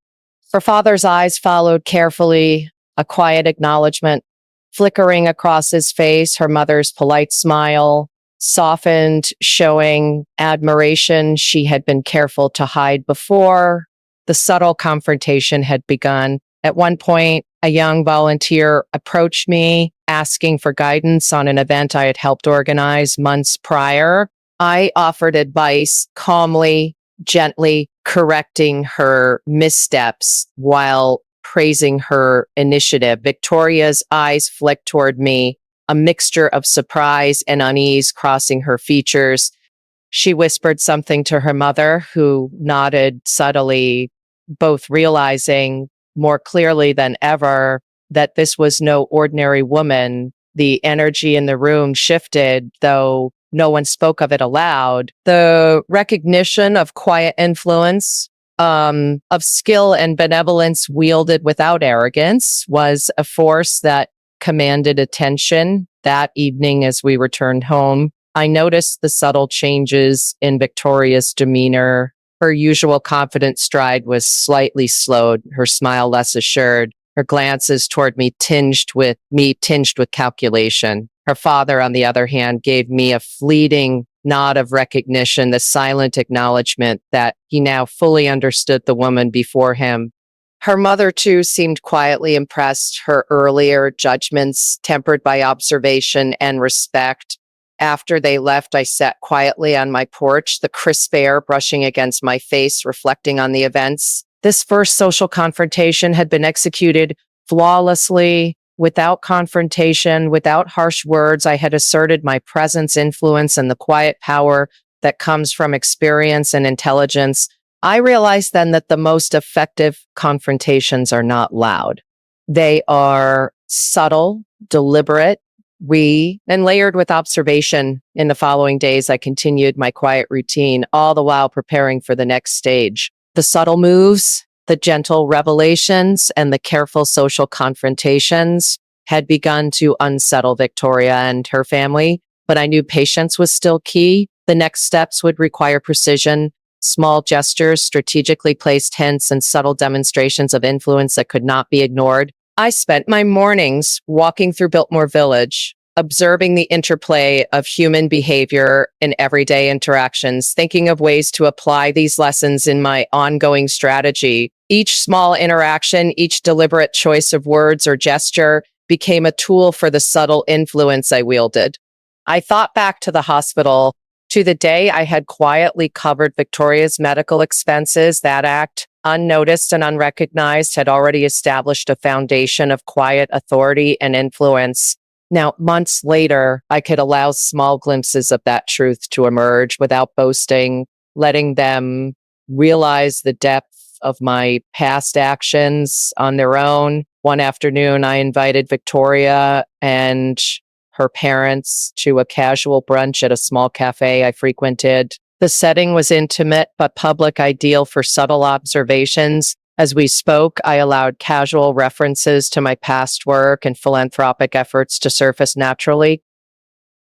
Her father's eyes followed carefully, a quiet acknowledgement flickering across his face. Her mother's polite smile softened, showing admiration she had been careful to hide before. The subtle confrontation had begun. At one point, a young volunteer approached me, asking for guidance on an event I had helped organize months prior. I offered advice, calmly, gently correcting her missteps while praising her initiative. Victoria's eyes flicked toward me, a mixture of surprise and unease crossing her features. She whispered something to her mother, who nodded subtly, both realizing more clearly than ever that this was no ordinary woman. The energy in the room shifted, though no one spoke of it aloud. The recognition of quiet influence, of skill and benevolence wielded without arrogance, was a force that commanded attention. That evening, as we returned home, I noticed the subtle changes in Victoria's demeanor. Her usual confident stride was slightly slowed, her smile less assured, her glances toward me tinged with calculation. Her father, on the other hand, gave me a fleeting nod of recognition, the silent acknowledgement that he now fully understood the woman before him. Her mother, too, seemed quietly impressed, her earlier judgments tempered by observation and respect. After they left, I sat quietly on my porch, the crisp air brushing against my face, reflecting on the events. This first social confrontation had been executed flawlessly, without confrontation, without harsh words. I had asserted my presence, influence, and the quiet power that comes from experience and intelligence. I realized then that the most effective confrontations are not loud. They are subtle, deliberate, and layered with observation. In the following days, I continued my quiet routine, all the while preparing for the next stage. The subtle moves, the gentle revelations, and the careful social confrontations had begun to unsettle Victoria and her family, but I knew patience was still key. The next steps would require precision, small gestures, strategically placed hints, and subtle demonstrations of influence that could not be ignored. I spent my mornings walking through Biltmore Village, observing the interplay of human behavior in everyday interactions, thinking of ways to apply these lessons in my ongoing strategy. Each small interaction, each deliberate choice of words or gesture became a tool for the subtle influence I wielded. I thought back to the hospital, to the day I had quietly covered Victoria's medical expenses. That act, unnoticed and unrecognized, had already established a foundation of quiet authority and influence. Now, months later, I could allow small glimpses of that truth to emerge without boasting, letting them realize the depth of my past actions on their own. One afternoon, I invited Victoria and her parents to a casual brunch at a small cafe I frequented. The setting was intimate but public, ideal for subtle observations. As we spoke, I allowed casual references to my past work and philanthropic efforts to surface naturally.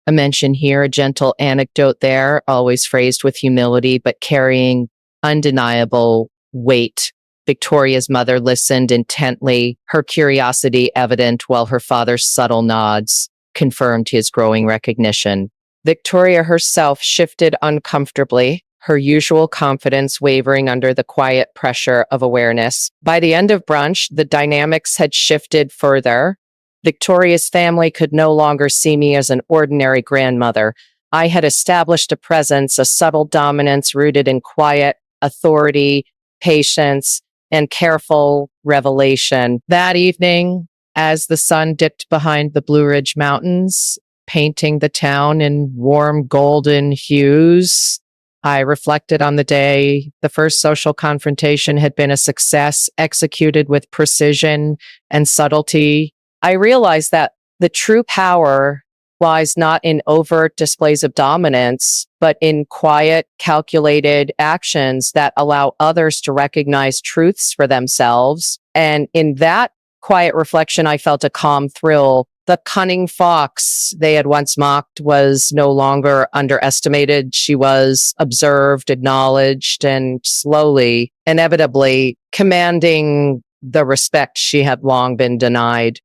A mention here, a gentle anecdote there, always phrased with humility, but carrying undeniable weight. Victoria's mother listened intently, her curiosity evident, while her father's subtle nods confirmed his growing recognition. Victoria herself shifted uncomfortably, her usual confidence wavering under the quiet pressure of awareness. By the end of brunch, the dynamics had shifted further. Victoria's family could no longer see me as an ordinary grandmother. I had established a presence, a subtle dominance rooted in quiet authority, patience, and careful revelation. That evening, as the sun dipped behind the Blue Ridge Mountains, painting the town in warm golden hues, I reflected on the day. The first social confrontation had been a success, executed with precision and subtlety. I realized that the true power lies not in overt displays of dominance, but in quiet, calculated actions that allow others to recognize truths for themselves. And in that quiet reflection, I felt a calm thrill. The cunning fox they had once mocked was no longer underestimated. She was observed, acknowledged, and slowly, inevitably, commanding the respect she had long been denied.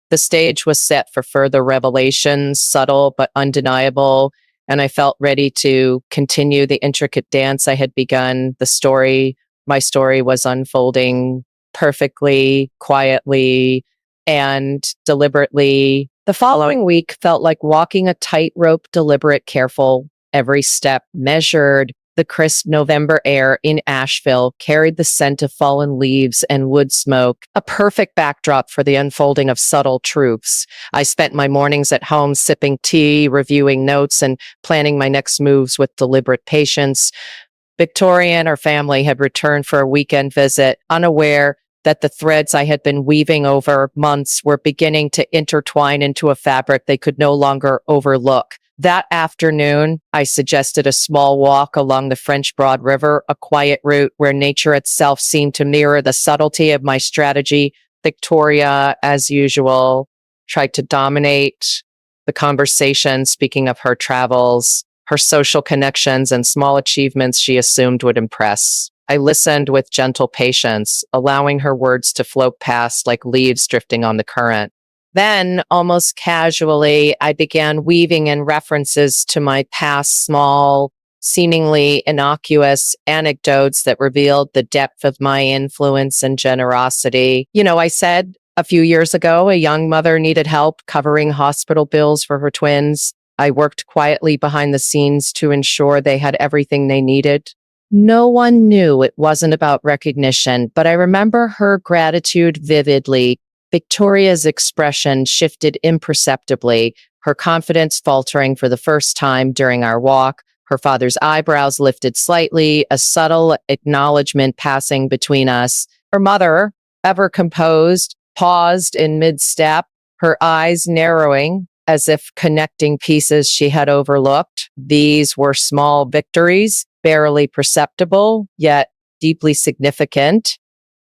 The stage was set for further revelations, subtle but undeniable, and I felt ready to continue the intricate dance I had begun. My story was unfolding perfectly, quietly, and deliberately. The following week felt like walking a tightrope, deliberate, careful, every step measured. The crisp November air in Asheville carried the scent of fallen leaves and wood smoke, a perfect backdrop for the unfolding of subtle truths. I spent my mornings at home sipping tea, reviewing notes, and planning my next moves with deliberate patience. Victoria and her family had returned for a weekend visit, unaware that the threads I had been weaving over months were beginning to intertwine into a fabric they could no longer overlook. That afternoon, I suggested a small walk along the French Broad River, a quiet route where nature itself seemed to mirror the subtlety of my strategy. Victoria, as usual, tried to dominate the conversation, speaking of her travels, her social connections, and small achievements she assumed would impress. I listened with gentle patience, allowing her words to float past like leaves drifting on the current. Then, almost casually, I began weaving in references to my past, small, seemingly innocuous anecdotes that revealed the depth of my influence and generosity. I said a few years ago, a young mother needed help covering hospital bills for her twins. I worked quietly behind the scenes to ensure they had everything they needed. No one knew it wasn't about recognition, but I remember her gratitude vividly. Victoria's expression shifted imperceptibly, her confidence faltering for the first time during our walk. Her father's eyebrows lifted slightly, a subtle acknowledgement passing between us. Her mother, ever composed, paused in mid-step, her eyes narrowing as if connecting pieces she had overlooked. These were small victories, barely perceptible, yet deeply significant.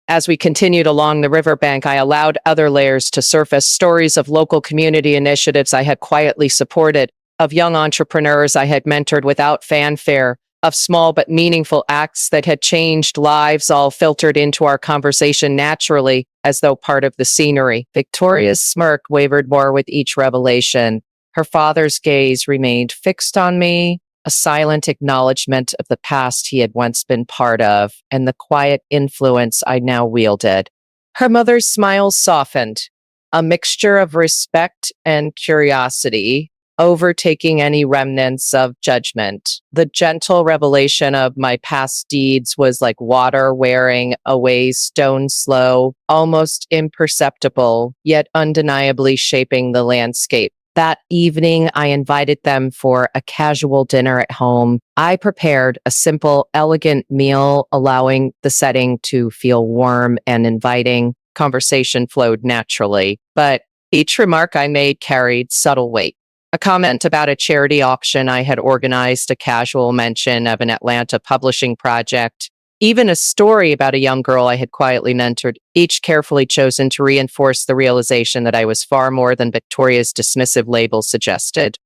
As we continued along the riverbank, I allowed other layers to surface, stories of local community initiatives I had quietly supported, of young entrepreneurs I had mentored without fanfare, of small but meaningful acts that had changed lives, all filtered into our conversation naturally, as though part of the scenery. Victoria's smirk wavered more with each revelation. Her father's gaze remained fixed on me, a silent acknowledgement of the past he had once been part of and the quiet influence I now wielded. Her mother's smile softened, a mixture of respect and curiosity, overtaking any remnants of judgment. The gentle revelation of my past deeds was like water wearing away stone slow, almost imperceptible, yet undeniably shaping the landscape. That evening, I invited them for a casual dinner at home. I prepared a simple, elegant meal, allowing the setting to feel warm and inviting. Conversation flowed naturally, but each remark I made carried subtle weight. A comment about a charity auction I had organized, a casual mention of an Atlanta publishing project, even a story about a young girl I had quietly mentored, each carefully chosen to reinforce the realization that I was far more than Victoria's dismissive label suggested.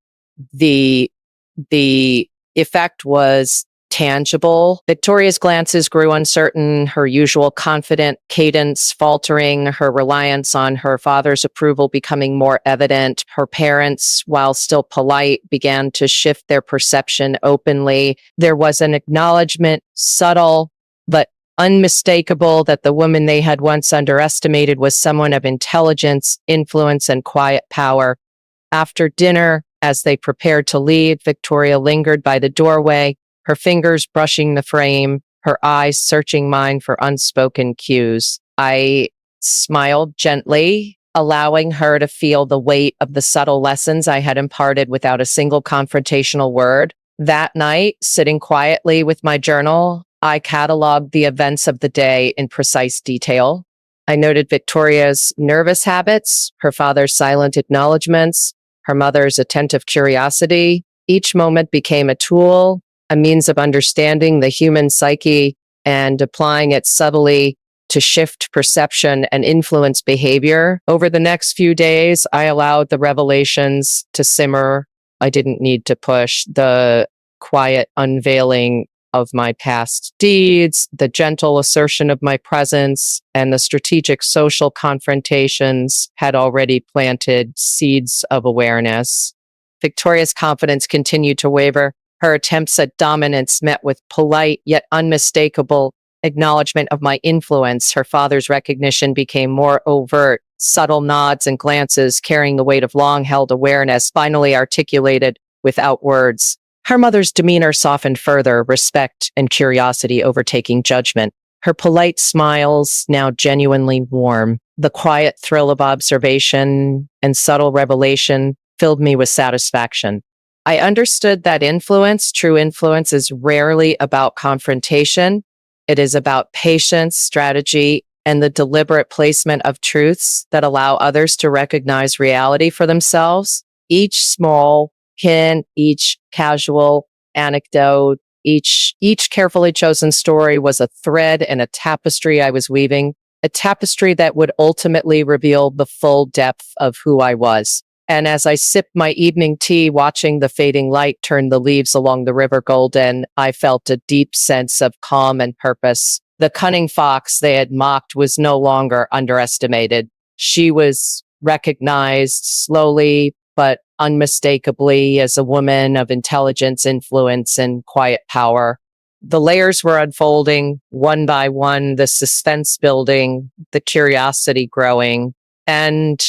The effect was tangible. Victoria's glances grew uncertain, her usual confident cadence faltering, her reliance on her father's approval becoming more evident. Her parents, while still polite, began to shift their perception openly. There was an acknowledgement, subtle but unmistakable that the woman they had once underestimated was someone of intelligence, influence, and quiet power. After dinner, as they prepared to leave, Victoria lingered by the doorway, her fingers brushing the frame, her eyes searching mine for unspoken cues. I smiled gently, allowing her to feel the weight of the subtle lessons I had imparted without a single confrontational word. That night, sitting quietly with my journal, I cataloged the events of the day in precise detail. I noted Victoria's nervous habits, her father's silent acknowledgments, her mother's attentive curiosity. Each moment became a tool, a means of understanding the human psyche and applying it subtly to shift perception and influence behavior. Over the next few days, I allowed the revelations to simmer. I didn't need to push the quiet unveiling of my past deeds, the gentle assertion of my presence, and the strategic social confrontations had already planted seeds of awareness. Victoria's confidence continued to waver. Her attempts at dominance met with polite yet unmistakable acknowledgement of my influence. Her father's recognition became more overt, subtle nods and glances carrying the weight of long-held awareness, finally articulated without words. Her mother's demeanor softened further, respect and curiosity overtaking judgment. Her polite smiles now genuinely warm. The quiet thrill of observation and subtle revelation filled me with satisfaction. I understood that true influence, is rarely about confrontation. It is about patience, strategy, and the deliberate placement of truths that allow others to recognize reality for themselves. Each small hint, each casual anecdote, each carefully chosen story was a thread and a tapestry I was weaving, a tapestry that would ultimately reveal the full depth of who I was. And as I sipped my evening tea, watching the fading light turn the leaves along the river golden, I felt a deep sense of calm and purpose. The cunning fox they had mocked was no longer underestimated. She was recognized slowly but unmistakably as a woman of intelligence, influence, and quiet power. The layers were unfolding one by one, the suspense building, the curiosity growing. And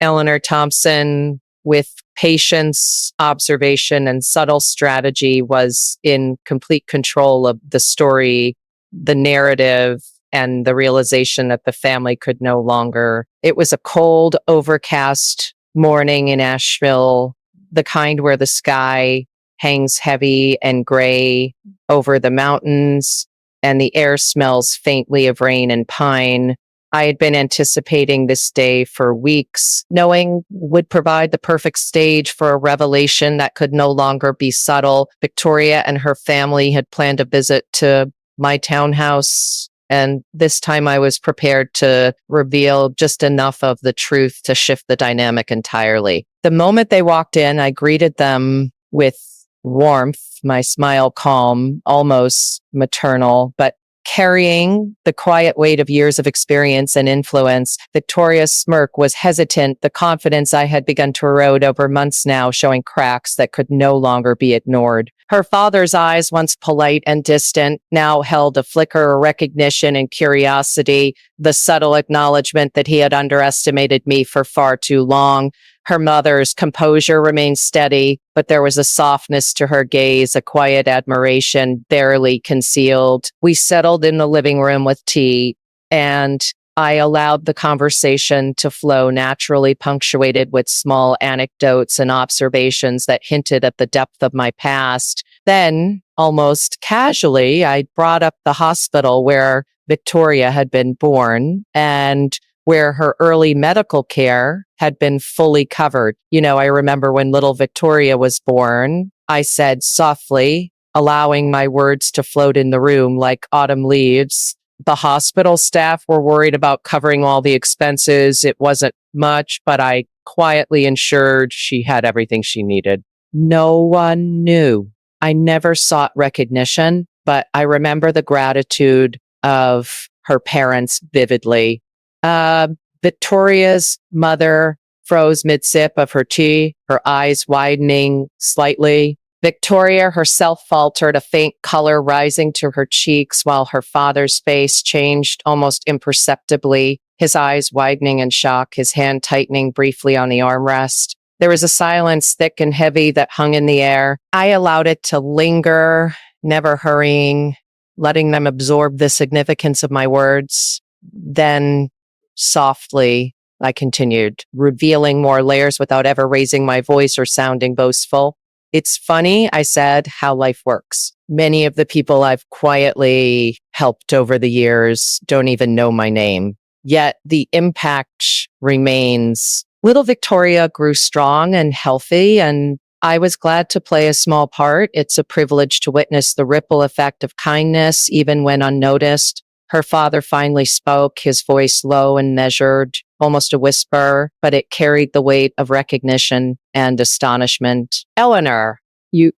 Eleanor Thompson, with patience, observation, and subtle strategy, was in complete control of the story, the narrative, and the realization that the family could no longer. It was a cold, overcast morning in Asheville, the kind where the sky hangs heavy and gray over the mountains and the air smells faintly of rain and pine. I had been anticipating this day for weeks, knowing would provide the perfect stage for a revelation that could no longer be subtle. Victoria and her family had planned a visit to my townhouse, and this time I was prepared to reveal just enough of the truth to shift the dynamic entirely. The moment they walked in, I greeted them with warmth, my smile calm, almost maternal, but carrying the quiet weight of years of experience and influence. Victoria's smirk was hesitant, the confidence I had begun to erode over months now showing cracks that could no longer be ignored. Her father's eyes, once polite and distant, now held a flicker of recognition and curiosity, the subtle acknowledgement that he had underestimated me for far too long. Her mother's composure remained steady, but there was a softness to her gaze, a quiet admiration barely concealed. We settled in the living room with tea, and I allowed the conversation to flow naturally, punctuated with small anecdotes and observations that hinted at the depth of my past. Then, almost casually, I brought up the hospital where Victoria had been born and where her early medical care had been fully covered. I remember when little Victoria was born, I said softly, allowing my words to float in the room like autumn leaves. The hospital staff were worried about covering all the expenses. It wasn't much, but I quietly ensured she had everything she needed. No one knew. I never sought recognition, but I remember the gratitude of her parents vividly. Victoria's mother froze mid-sip of her tea, her eyes widening slightly. Victoria herself faltered, a faint color rising to her cheeks while her father's face changed almost imperceptibly, his eyes widening in shock, his hand tightening briefly on the armrest. There was a silence thick and heavy that hung in the air. I allowed it to linger, never hurrying, letting them absorb the significance of my words. Then, softly, I continued, revealing more layers without ever raising my voice or sounding boastful. It's funny, I said, how life works. Many of the people I've quietly helped over the years don't even know my name. Yet the impact remains. Little Victoria grew strong and healthy, and I was glad to play a small part. It's a privilege to witness the ripple effect of kindness, even when unnoticed. Her father finally spoke, his voice low and measured, almost a whisper, but it carried the weight of recognition and astonishment. Eleanor, you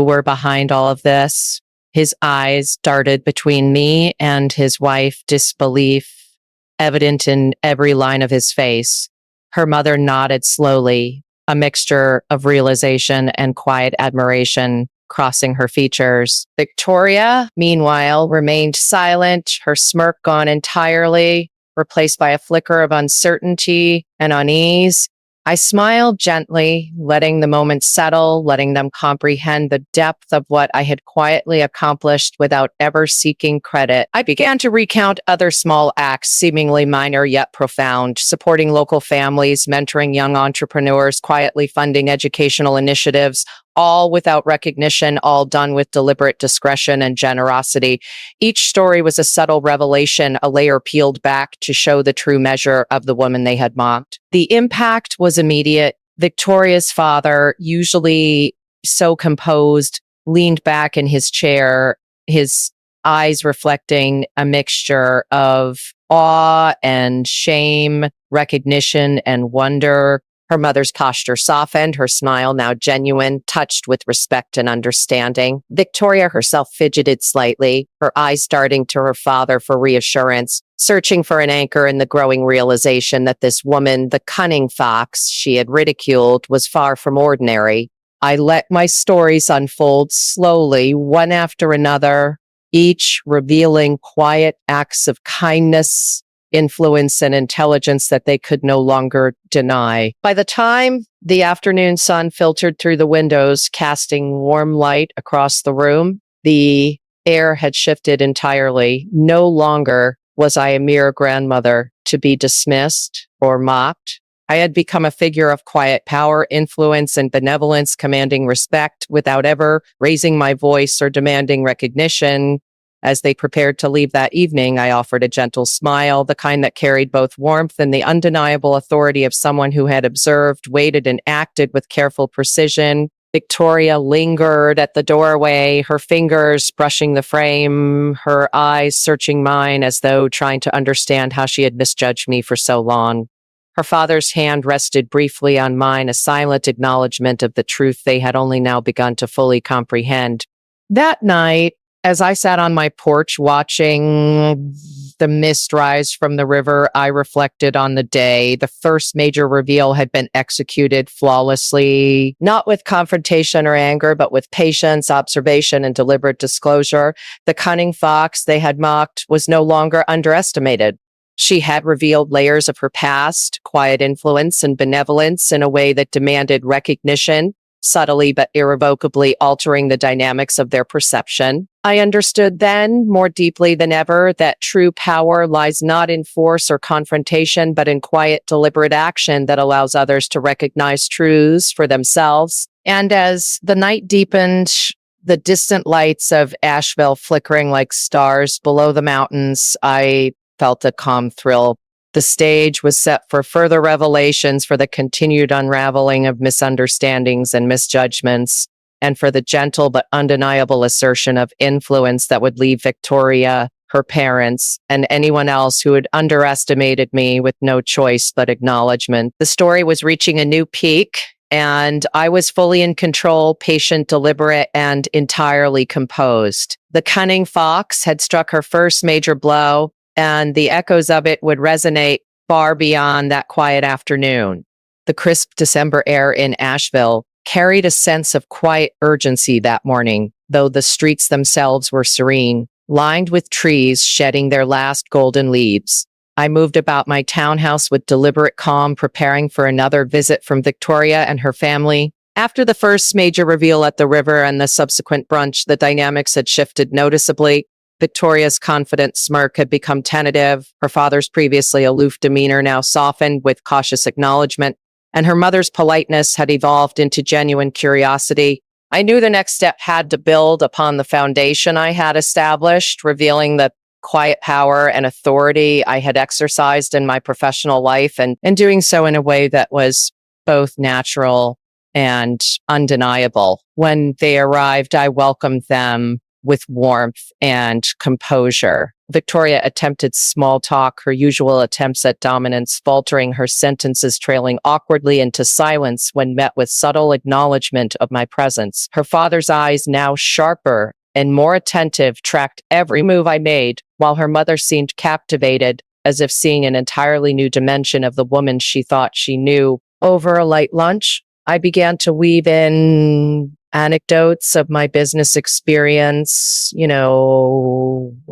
were behind all of this. His eyes darted between me and his wife, disbelief evident in every line of his face. Her mother nodded slowly, a mixture of realization and quiet admiration crossing her features. Victoria, meanwhile, remained silent, her smirk gone entirely, replaced by a flicker of uncertainty and unease. I smiled gently, letting the moment settle, letting them comprehend the depth of what I had quietly accomplished without ever seeking credit. I began to recount other small acts, seemingly minor yet profound, supporting local families, mentoring young entrepreneurs, quietly funding educational initiatives, all without recognition, all done with deliberate discretion and generosity. Each story was a subtle revelation, a layer peeled back to show the true measure of the woman they had mocked. The impact was immediate. Victoria's father, usually so composed, leaned back in his chair, his eyes reflecting a mixture of awe and shame, recognition and wonder. Her mother's posture softened, her smile now genuine, touched with respect and understanding. Victoria herself fidgeted slightly, her eyes darting to her father for reassurance, searching for an anchor in the growing realization that this woman, the cunning fox she had ridiculed, was far from ordinary. I let my stories unfold slowly, one after another, each revealing quiet acts of kindness, influence, and intelligence that they could no longer deny. By the time the afternoon sun filtered through the windows, casting warm light across the room, the air had shifted entirely. No longer was I a mere grandmother to be dismissed or mocked. I had become a figure of quiet power, influence, and benevolence, commanding respect without ever raising my voice or demanding recognition. As they prepared to leave that evening, I offered a gentle smile, the kind that carried both warmth and the undeniable authority of someone who had observed, waited, and acted with careful precision. Victoria lingered at the doorway, her fingers brushing the frame, her eyes searching mine as though trying to understand how she had misjudged me for so long. Her father's hand rested briefly on mine, a silent acknowledgement of the truth they had only now begun to fully comprehend. That night, as I sat on my porch watching the mist rise from the river, I reflected on the day. The first major reveal had been executed flawlessly, not with confrontation or anger, but with patience, observation, and deliberate disclosure. The cunning fox they had mocked was no longer underestimated. She had revealed layers of her past, quiet influence, and benevolence in a way that demanded recognition, subtly but irrevocably altering the dynamics of their perception. I understood then, more deeply than ever, that true power lies not in force or confrontation, but in quiet, deliberate action that allows others to recognize truths for themselves. And as the night deepened, the distant lights of Asheville flickering like stars below the mountains, I felt a calm thrill. The stage was set for further revelations, for the continued unraveling of misunderstandings and misjudgments, and for the gentle but undeniable assertion of influence that would leave Victoria, her parents, and anyone else who had underestimated me with no choice but acknowledgement. The story was reaching a new peak, and I was fully in control, patient, deliberate, and entirely composed. The cunning fox had struck her first major blow, and the echoes of it would resonate far beyond that quiet afternoon. The crisp December air in Asheville carried a sense of quiet urgency that morning, though the streets themselves were serene, lined with trees shedding their last golden leaves. I moved about my townhouse with deliberate calm, preparing for another visit from Victoria and her family. After the first major reveal at the river and the subsequent brunch, the dynamics had shifted noticeably. Victoria's confident smirk had become tentative, her father's previously aloof demeanor now softened with cautious acknowledgement, and her mother's politeness had evolved into genuine curiosity. I knew the next step had to build upon the foundation I had established, revealing the quiet power and authority I had exercised in my professional life, and doing so in a way that was both natural and undeniable. When they arrived, I welcomed them with warmth and composure. Victoria attempted small talk, her usual attempts at dominance, faltering, her sentences trailing awkwardly into silence when met with subtle acknowledgement of my presence. Her father's eyes, now sharper and more attentive, tracked every move I made, while her mother seemed captivated, as if seeing an entirely new dimension of the woman she thought she knew. Over a light lunch, I began to weave in anecdotes of my business experience.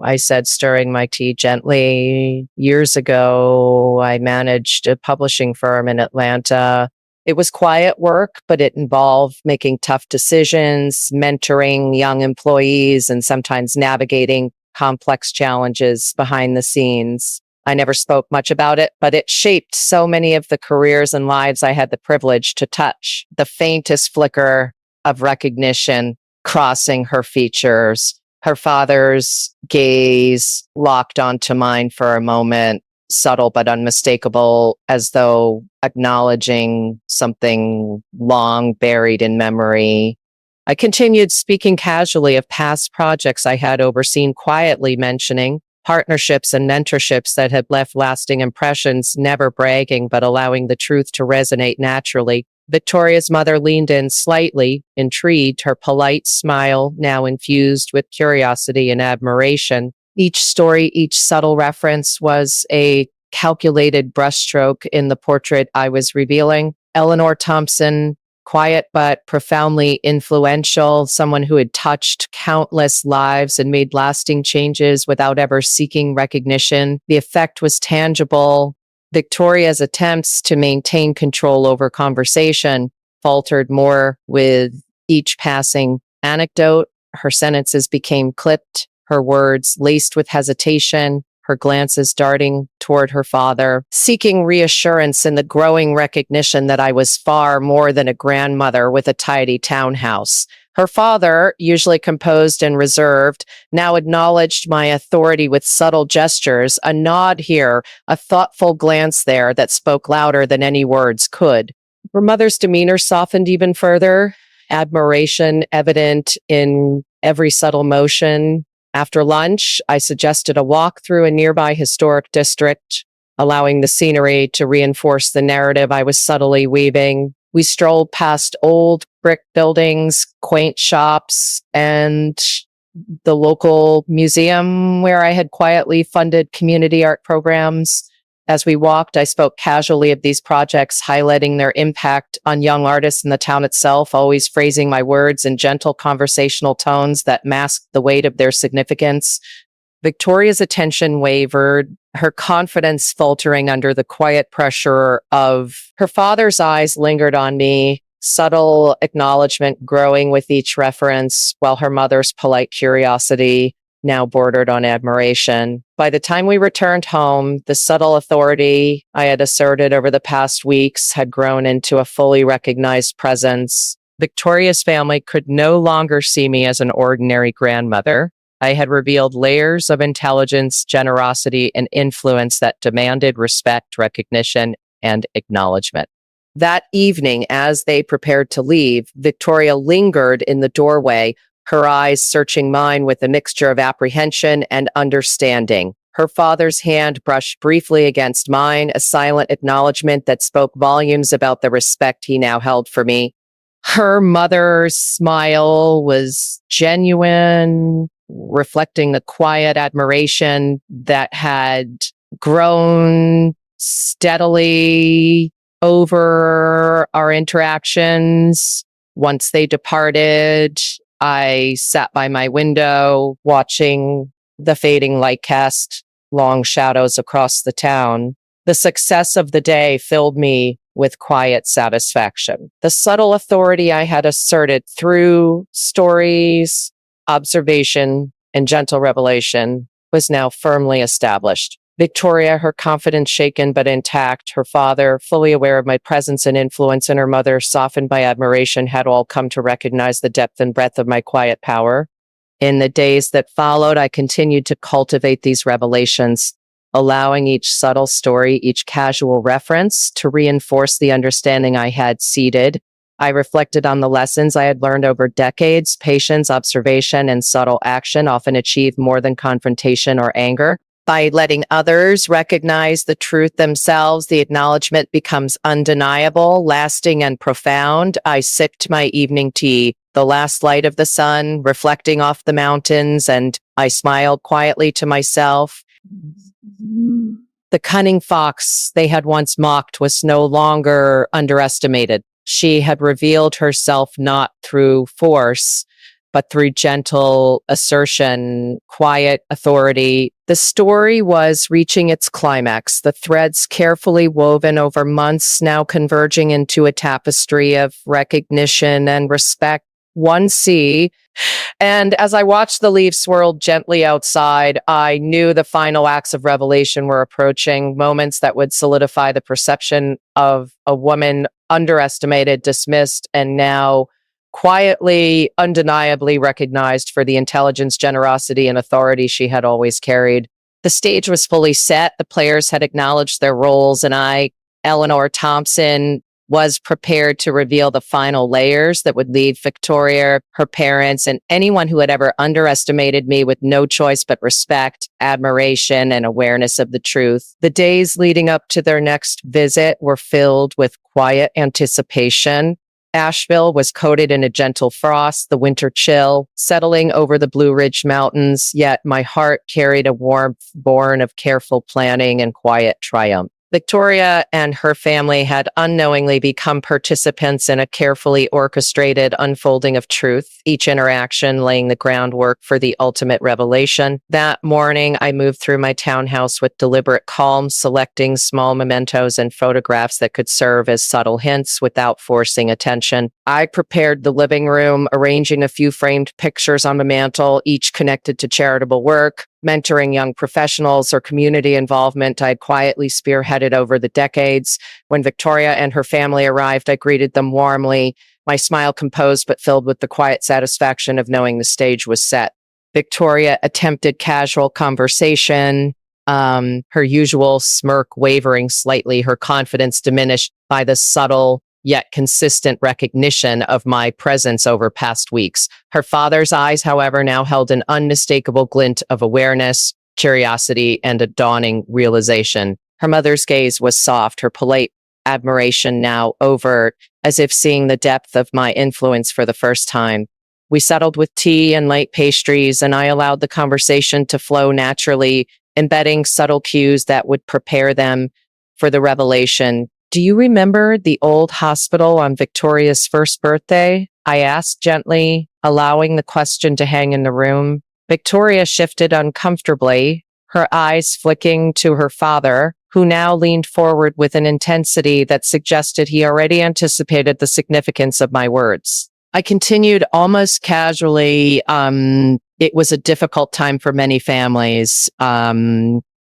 I said, stirring my tea gently, years ago, I managed a publishing firm in Atlanta. It was quiet work, but it involved making tough decisions, mentoring young employees, and sometimes navigating complex challenges behind the scenes. I never spoke much about it, but it shaped so many of the careers and lives I had the privilege to touch. The faintest flicker of recognition crossing her features, her father's gaze locked onto mine for a moment, subtle but unmistakable, as though acknowledging something long buried in memory. I continued speaking casually of past projects I had overseen, quietly mentioning partnerships and mentorships that had left lasting impressions, never bragging, but allowing the truth to resonate naturally. Victoria's mother leaned in slightly, intrigued, her polite smile now infused with curiosity and admiration. Each story, each subtle reference was a calculated brushstroke in the portrait I was revealing. Eleanor Thompson, quiet but profoundly influential, someone who had touched countless lives and made lasting changes without ever seeking recognition. The effect was tangible. Victoria's attempts to maintain control over conversation faltered more with each passing anecdote. Her sentences became clipped, her words laced with hesitation, her glances darting toward her father, seeking reassurance in the growing recognition that I was far more than a grandmother with a tidy townhouse. Her father, usually composed and reserved, now acknowledged my authority with subtle gestures, a nod here, a thoughtful glance there that spoke louder than any words could. Her mother's demeanor softened even further, admiration evident in every subtle motion. After lunch, I suggested a walk through a nearby historic district, allowing the scenery to reinforce the narrative I was subtly weaving. We strolled past old brick buildings, quaint shops, and the local museum where I had quietly funded community art programs. As we walked, I spoke casually of these projects, highlighting their impact on young artists in the town itself, always phrasing my words in gentle conversational tones that masked the weight of their significance. Victoria's attention wavered, her confidence faltering under the quiet pressure of her father's eyes lingered on me, subtle acknowledgement growing with each reference, while her mother's polite curiosity now bordered on admiration. By the time we returned home, the subtle authority I had asserted over the past weeks had grown into a fully recognized presence. Victoria's family could no longer see me as an ordinary grandmother. I had revealed layers of intelligence, generosity, and influence that demanded respect, recognition, and acknowledgement. That evening, as they prepared to leave, Victoria lingered in the doorway, her eyes searching mine with a mixture of apprehension and understanding. Her father's hand brushed briefly against mine, a silent acknowledgement that spoke volumes about the respect he now held for me. Her mother's smile was genuine, reflecting the quiet admiration that had grown steadily over our interactions. Once they departed, I sat by my window watching the fading light cast long shadows across the town. The success of the day filled me with quiet satisfaction. The subtle authority I had asserted through stories, observation, and gentle revelation was now firmly established. Victoria, her confidence shaken but intact, her father, fully aware of my presence and influence, and her mother, softened by admiration, had all come to recognize the depth and breadth of my quiet power. In the days that followed, I continued to cultivate these revelations, allowing each subtle story, each casual reference to reinforce the understanding I had seeded. I reflected on the lessons I had learned over decades. Patience, observation, and subtle action often achieve more than confrontation or anger. By letting others recognize the truth themselves, the acknowledgement becomes undeniable, lasting, and profound. I sipped my evening tea, the last light of the sun reflecting off the mountains, and I smiled quietly to myself. The cunning fox they had once mocked was no longer underestimated. She had revealed herself not through force, but through gentle assertion, quiet authority. The story was reaching its climax, the threads carefully woven over months, now converging into a tapestry of recognition and respect. One sea. And as I watched the leaves swirl gently outside, I knew the final acts of revelation were approaching, moments that would solidify the perception of a woman underestimated, dismissed, and now quietly, undeniably recognized for the intelligence, generosity, and authority she had always carried. The stage was fully set. The players had acknowledged their roles, and I, Eleanor Thompson, was prepared to reveal the final layers that would leave Victoria, her parents, and anyone who had ever underestimated me with no choice but respect, admiration, and awareness of the truth. The days leading up to their next visit were filled with quiet anticipation. Asheville was coated in a gentle frost, the winter chill settling over the Blue Ridge Mountains, yet my heart carried a warmth born of careful planning and quiet triumph. Victoria and her family had unknowingly become participants in a carefully orchestrated unfolding of truth, each interaction laying the groundwork for the ultimate revelation. That morning, I moved through my townhouse with deliberate calm, selecting small mementos and photographs that could serve as subtle hints without forcing attention. I prepared the living room, arranging a few framed pictures on the mantle, each connected to charitable work, mentoring young professionals, or community involvement I had quietly spearheaded over the decades. When Victoria and her family arrived, I greeted them warmly, my smile composed but filled with the quiet satisfaction of knowing the stage was set. Victoria attempted casual conversation, her usual smirk wavering slightly, her confidence diminished by the subtle yet consistent recognition of my presence over past weeks. Her father's eyes, however, now held an unmistakable glint of awareness, curiosity, and a dawning realization. Her mother's gaze was soft, her polite admiration now overt, as if seeing the depth of my influence for the first time. We settled with tea and light pastries, and I allowed the conversation to flow naturally, embedding subtle cues that would prepare them for the revelation. "Do you remember the old hospital on Victoria's first birthday?" I asked gently, allowing the question to hang in the room. Victoria shifted uncomfortably, her eyes flicking to her father, who now leaned forward with an intensity that suggested he already anticipated the significance of my words. I continued almost casually. It was a difficult time for many families.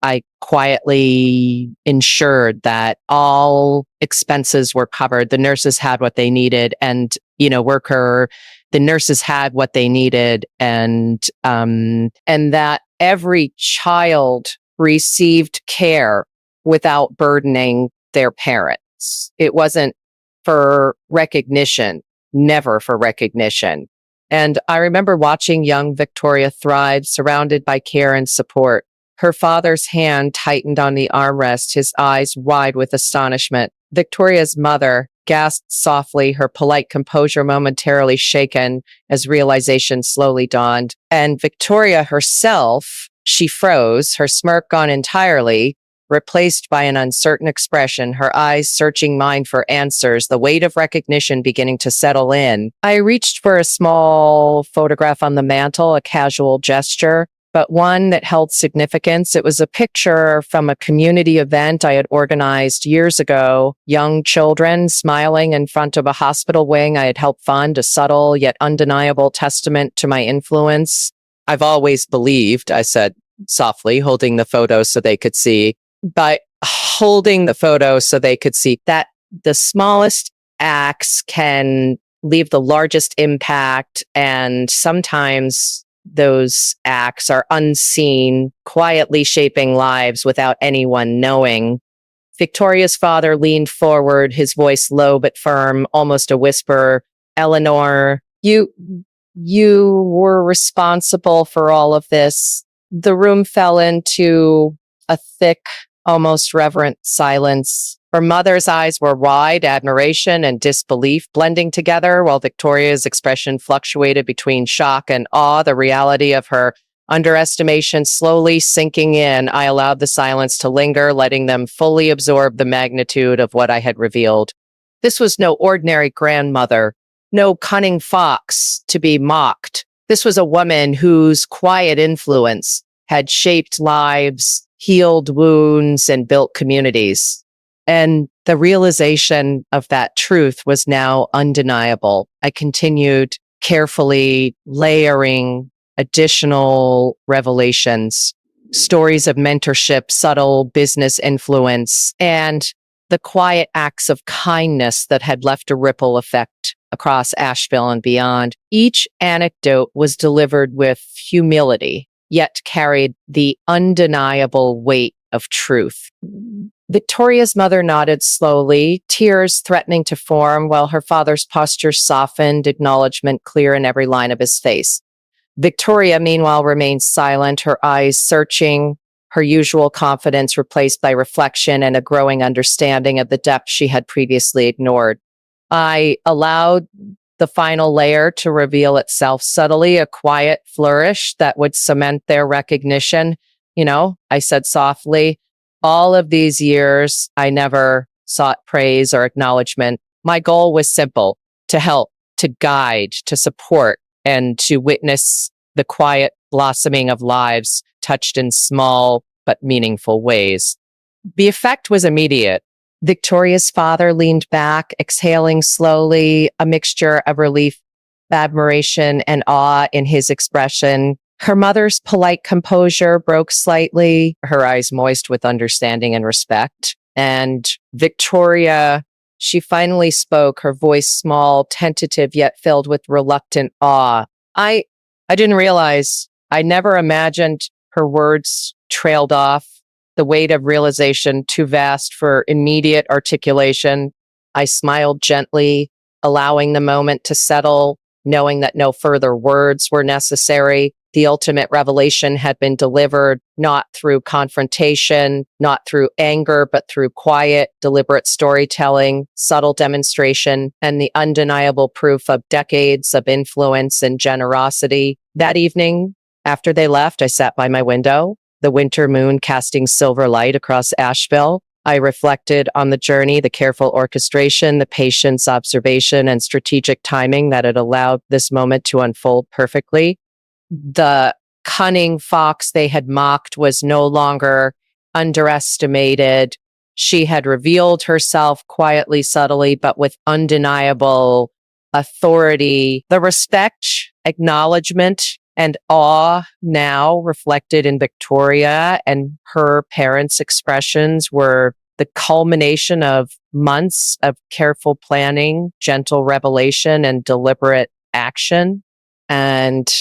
I quietly ensured that all expenses were covered. The nurses had what they needed, and, the nurses had what they needed, and that every child received care without burdening their parents. It wasn't for recognition, never for recognition. And I remember watching young Victoria thrive, surrounded by care and support. Her father's hand tightened on the armrest, his eyes wide with astonishment. Victoria's mother gasped softly, her polite composure momentarily shaken as realization slowly dawned. And Victoria herself, she froze, her smirk gone entirely, replaced by an uncertain expression, her eyes searching mine for answers, the weight of recognition beginning to settle in. I reached for a small photograph on the mantle, a casual gesture, but one that held significance. It was a picture from a community event I had organized years ago. Young children smiling in front of a hospital wing I had helped fund, a subtle yet undeniable testament to my influence. I've always believed, I said softly, holding the photo so they could see, by holding the photo so they could see that the smallest acts can leave the largest impact. And sometimes those acts are unseen, quietly shaping lives without anyone knowing. Victoria's father leaned forward, his voice low but firm, almost a whisper. Eleanor, you were responsible for all of this. The room fell into a thick, almost reverent silence. Her mother's eyes were wide, admiration and disbelief blending together, while Victoria's expression fluctuated between shock and awe, the reality of her underestimation slowly sinking in. I allowed the silence to linger, letting them fully absorb the magnitude of what I had revealed. This was no ordinary grandmother, no cunning fox to be mocked. This was a woman whose quiet influence had shaped lives, healed wounds, and built communities. And the realization of that truth was now undeniable. I continued carefully layering additional revelations, stories of mentorship, subtle business influence, and the quiet acts of kindness that had left a ripple effect across Asheville and beyond. Each anecdote was delivered with humility, yet carried the undeniable weight of truth. Victoria's mother nodded slowly, tears threatening to form, while her father's posture softened, acknowledgement clear in every line of his face. Victoria, meanwhile, remained silent, her eyes searching, her usual confidence replaced by reflection and a growing understanding of the depth she had previously ignored. I allowed the final layer to reveal itself subtly, a quiet flourish that would cement their recognition. I said softly, all of these years, I never sought praise or acknowledgement. My goal was simple: to help, to guide, to support, and to witness the quiet blossoming of lives touched in small but meaningful ways. The effect was immediate. Victoria's father leaned back, exhaling slowly, a mixture of relief, admiration, and awe in his expression. Her mother's polite composure broke slightly, her eyes moist with understanding and respect. And Victoria, she finally spoke, her voice small, tentative, yet filled with reluctant awe. I didn't realize, I never imagined. Her words trailed off, the weight of realization too vast for immediate articulation. I smiled gently, allowing the moment to settle, knowing that no further words were necessary. The ultimate revelation had been delivered, not through confrontation, not through anger, but through quiet, deliberate storytelling, subtle demonstration, and the undeniable proof of decades of influence and generosity. That evening, after they left, I sat by my window, the winter moon casting silver light across Asheville. I reflected on the journey, the careful orchestration, the patience, observation, and strategic timing that had allowed this moment to unfold perfectly. The cunning fox they had mocked was no longer underestimated. She had revealed herself quietly, subtly, but with undeniable authority. The respect, acknowledgement, and awe now reflected in Victoria and her parents' expressions were the culmination of months of careful planning, gentle revelation, and deliberate action. And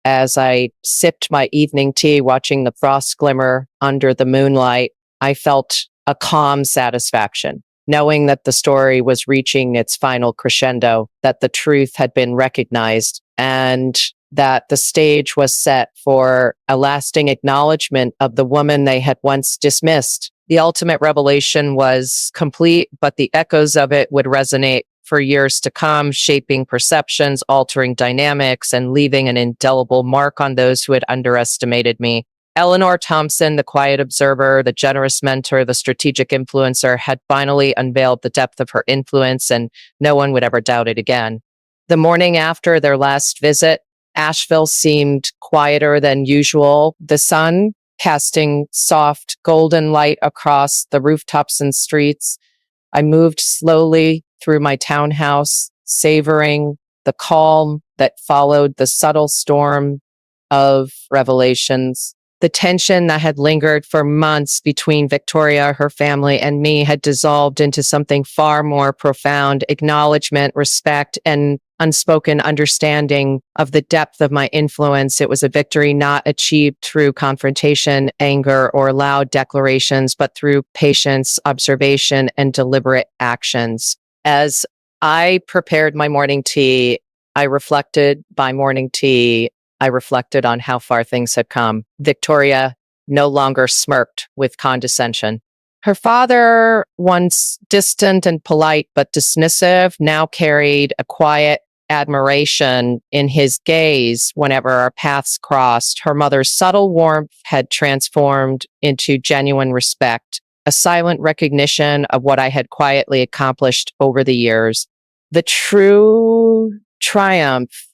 as I sipped my evening tea, watching the frost glimmer under the moonlight, I felt a calm satisfaction, knowing that the story was reaching its final crescendo, that the truth had been recognized, and that the stage was set for a lasting acknowledgement of the woman they had once dismissed. The ultimate revelation was complete, but the echoes of it would resonate for years to come, shaping perceptions, altering dynamics, and leaving an indelible mark on those who had underestimated me. Eleanor Thompson, the quiet observer, the generous mentor, the strategic influencer, had finally unveiled the depth of her influence, and no one would ever doubt it again. The morning after their last visit, Asheville seemed quieter than usual. The sun casting soft golden light across the rooftops and streets. I moved slowly through my townhouse, savoring the calm that followed the subtle storm of revelations. The tension that had lingered for months between Victoria, her family, and me had dissolved into something far more profound: acknowledgement, respect, and unspoken understanding of the depth of my influence. It was a victory not achieved through confrontation, anger, or loud declarations, but through patience, observation, and deliberate actions. As I prepared my morning tea, I reflected on how far things had come. Victoria no longer smirked with condescension. Her father, once distant and polite but dismissive, now carried a quiet admiration in his gaze whenever our paths crossed. Her mother's subtle warmth had transformed into genuine respect, a silent recognition of what I had quietly accomplished over the years. The true triumph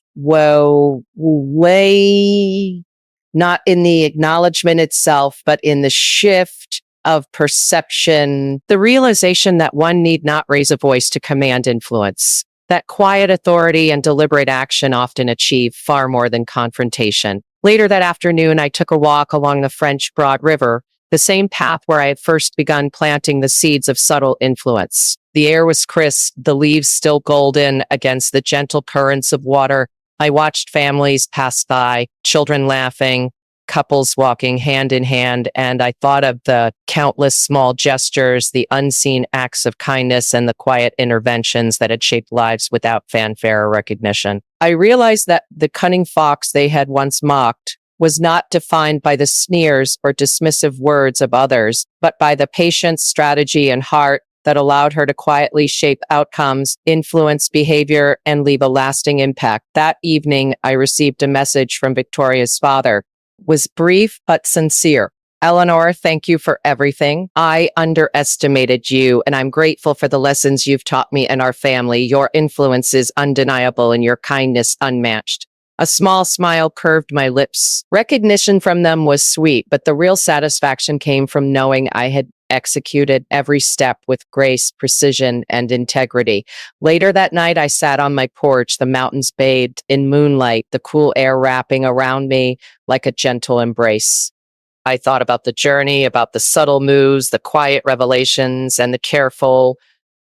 lay not in the acknowledgement itself, but in the shift of perception, the realization that one need not raise a voice to command influence, that quiet authority and deliberate action often achieve far more than confrontation. Later that afternoon, I took a walk along the French Broad River, the same path where I had first begun planting the seeds of subtle influence. The air was crisp, the leaves still golden against the gentle currents of water. I watched families pass by, children laughing, couples walking hand in hand, and I thought of the countless small gestures, the unseen acts of kindness, and the quiet interventions that had shaped lives without fanfare or recognition. I realized that the cunning fox they had once mocked was not defined by the sneers or dismissive words of others, but by the patience, strategy, and heart that allowed her to quietly shape outcomes, influence behavior, and leave a lasting impact. That evening, I received a message from Victoria's father. It was brief but sincere. Eleanor, thank you for everything. I underestimated you, and I'm grateful for the lessons you've taught me and our family. Your influence is undeniable and your kindness unmatched. A small smile curved my lips. Recognition from them was sweet, but the real satisfaction came from knowing I had executed every step with grace, precision, and integrity. Later that night, I sat on my porch, the mountains bathed in moonlight, the cool air wrapping around me like a gentle embrace. I thought about the journey, about the subtle moves, the quiet revelations, and the careful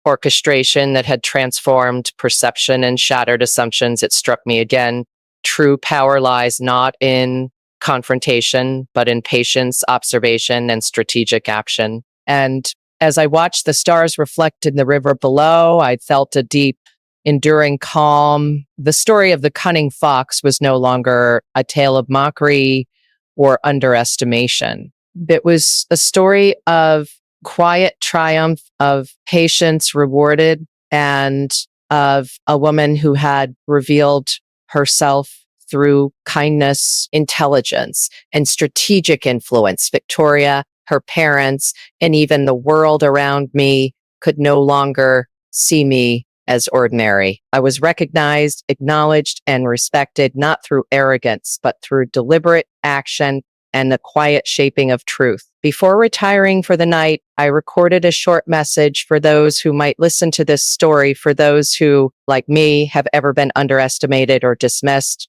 orchestration that had transformed perception and shattered assumptions. It struck me again. True power lies not in confrontation, but in patience, observation, and strategic action. And as I watched the stars reflect in the river below, I felt a deep, enduring calm. The story of the cunning fox was no longer a tale of mockery or underestimation. It was a story of quiet triumph, of patience rewarded, and of a woman who had revealed herself through kindness, intelligence, and strategic influence. Victoria, her parents, and even the world around me could no longer see me as ordinary. I was recognized, acknowledged, and respected not through arrogance, but through deliberate action and the quiet shaping of truth. Before retiring for the night, I recorded a short message for those who might listen to this story, for those who, like me, have ever been underestimated or dismissed.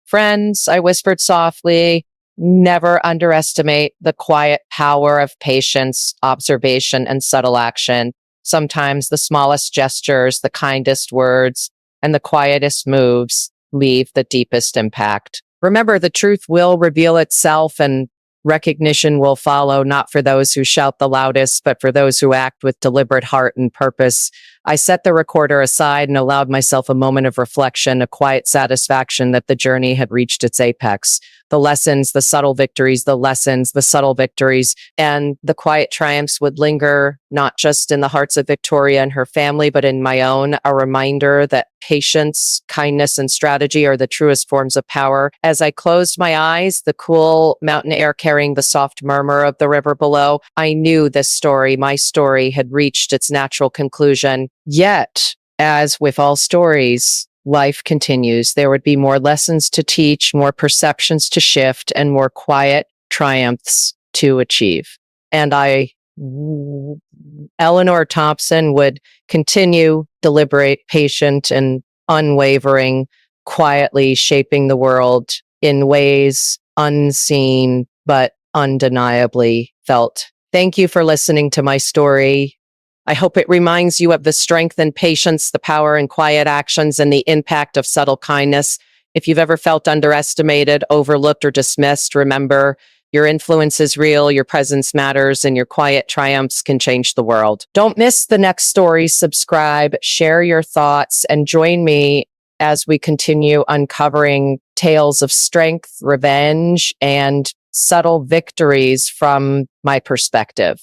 Friends, I whispered softly, never underestimate the quiet power of patience, observation, and subtle action. Sometimes the smallest gestures, the kindest words, and the quietest moves leave the deepest impact. Remember, the truth will reveal itself and recognition will follow, not for those who shout the loudest, but for those who act with deliberate heart and purpose. I set the recorder aside and allowed myself a moment of reflection, a quiet satisfaction that the journey had reached its apex. the lessons, the subtle victories, the lessons, the subtle victories. And the quiet triumphs would linger, not just in the hearts of Victoria and her family, but in my own, a reminder that patience, kindness, and strategy are the truest forms of power. As I closed my eyes, the cool mountain air carrying the soft murmur of the river below, I knew this story, my story, had reached its natural conclusion. Yet, as with all stories, life continues. There would be more lessons to teach, more perceptions to shift, and more quiet triumphs to achieve. And Eleanor Thompson, would continue deliberate, patient, and unwavering, quietly shaping the world in ways unseen but undeniably felt. Thank you for listening to my story. I hope it reminds you of the strength and patience, the power in quiet actions, and the impact of subtle kindness. If you've ever felt underestimated, overlooked, or dismissed, remember, your influence is real, your presence matters, and your quiet triumphs can change the world. Don't miss the next story. Subscribe, share your thoughts, and join me as we continue uncovering tales of strength, revenge, and subtle victories from my perspective.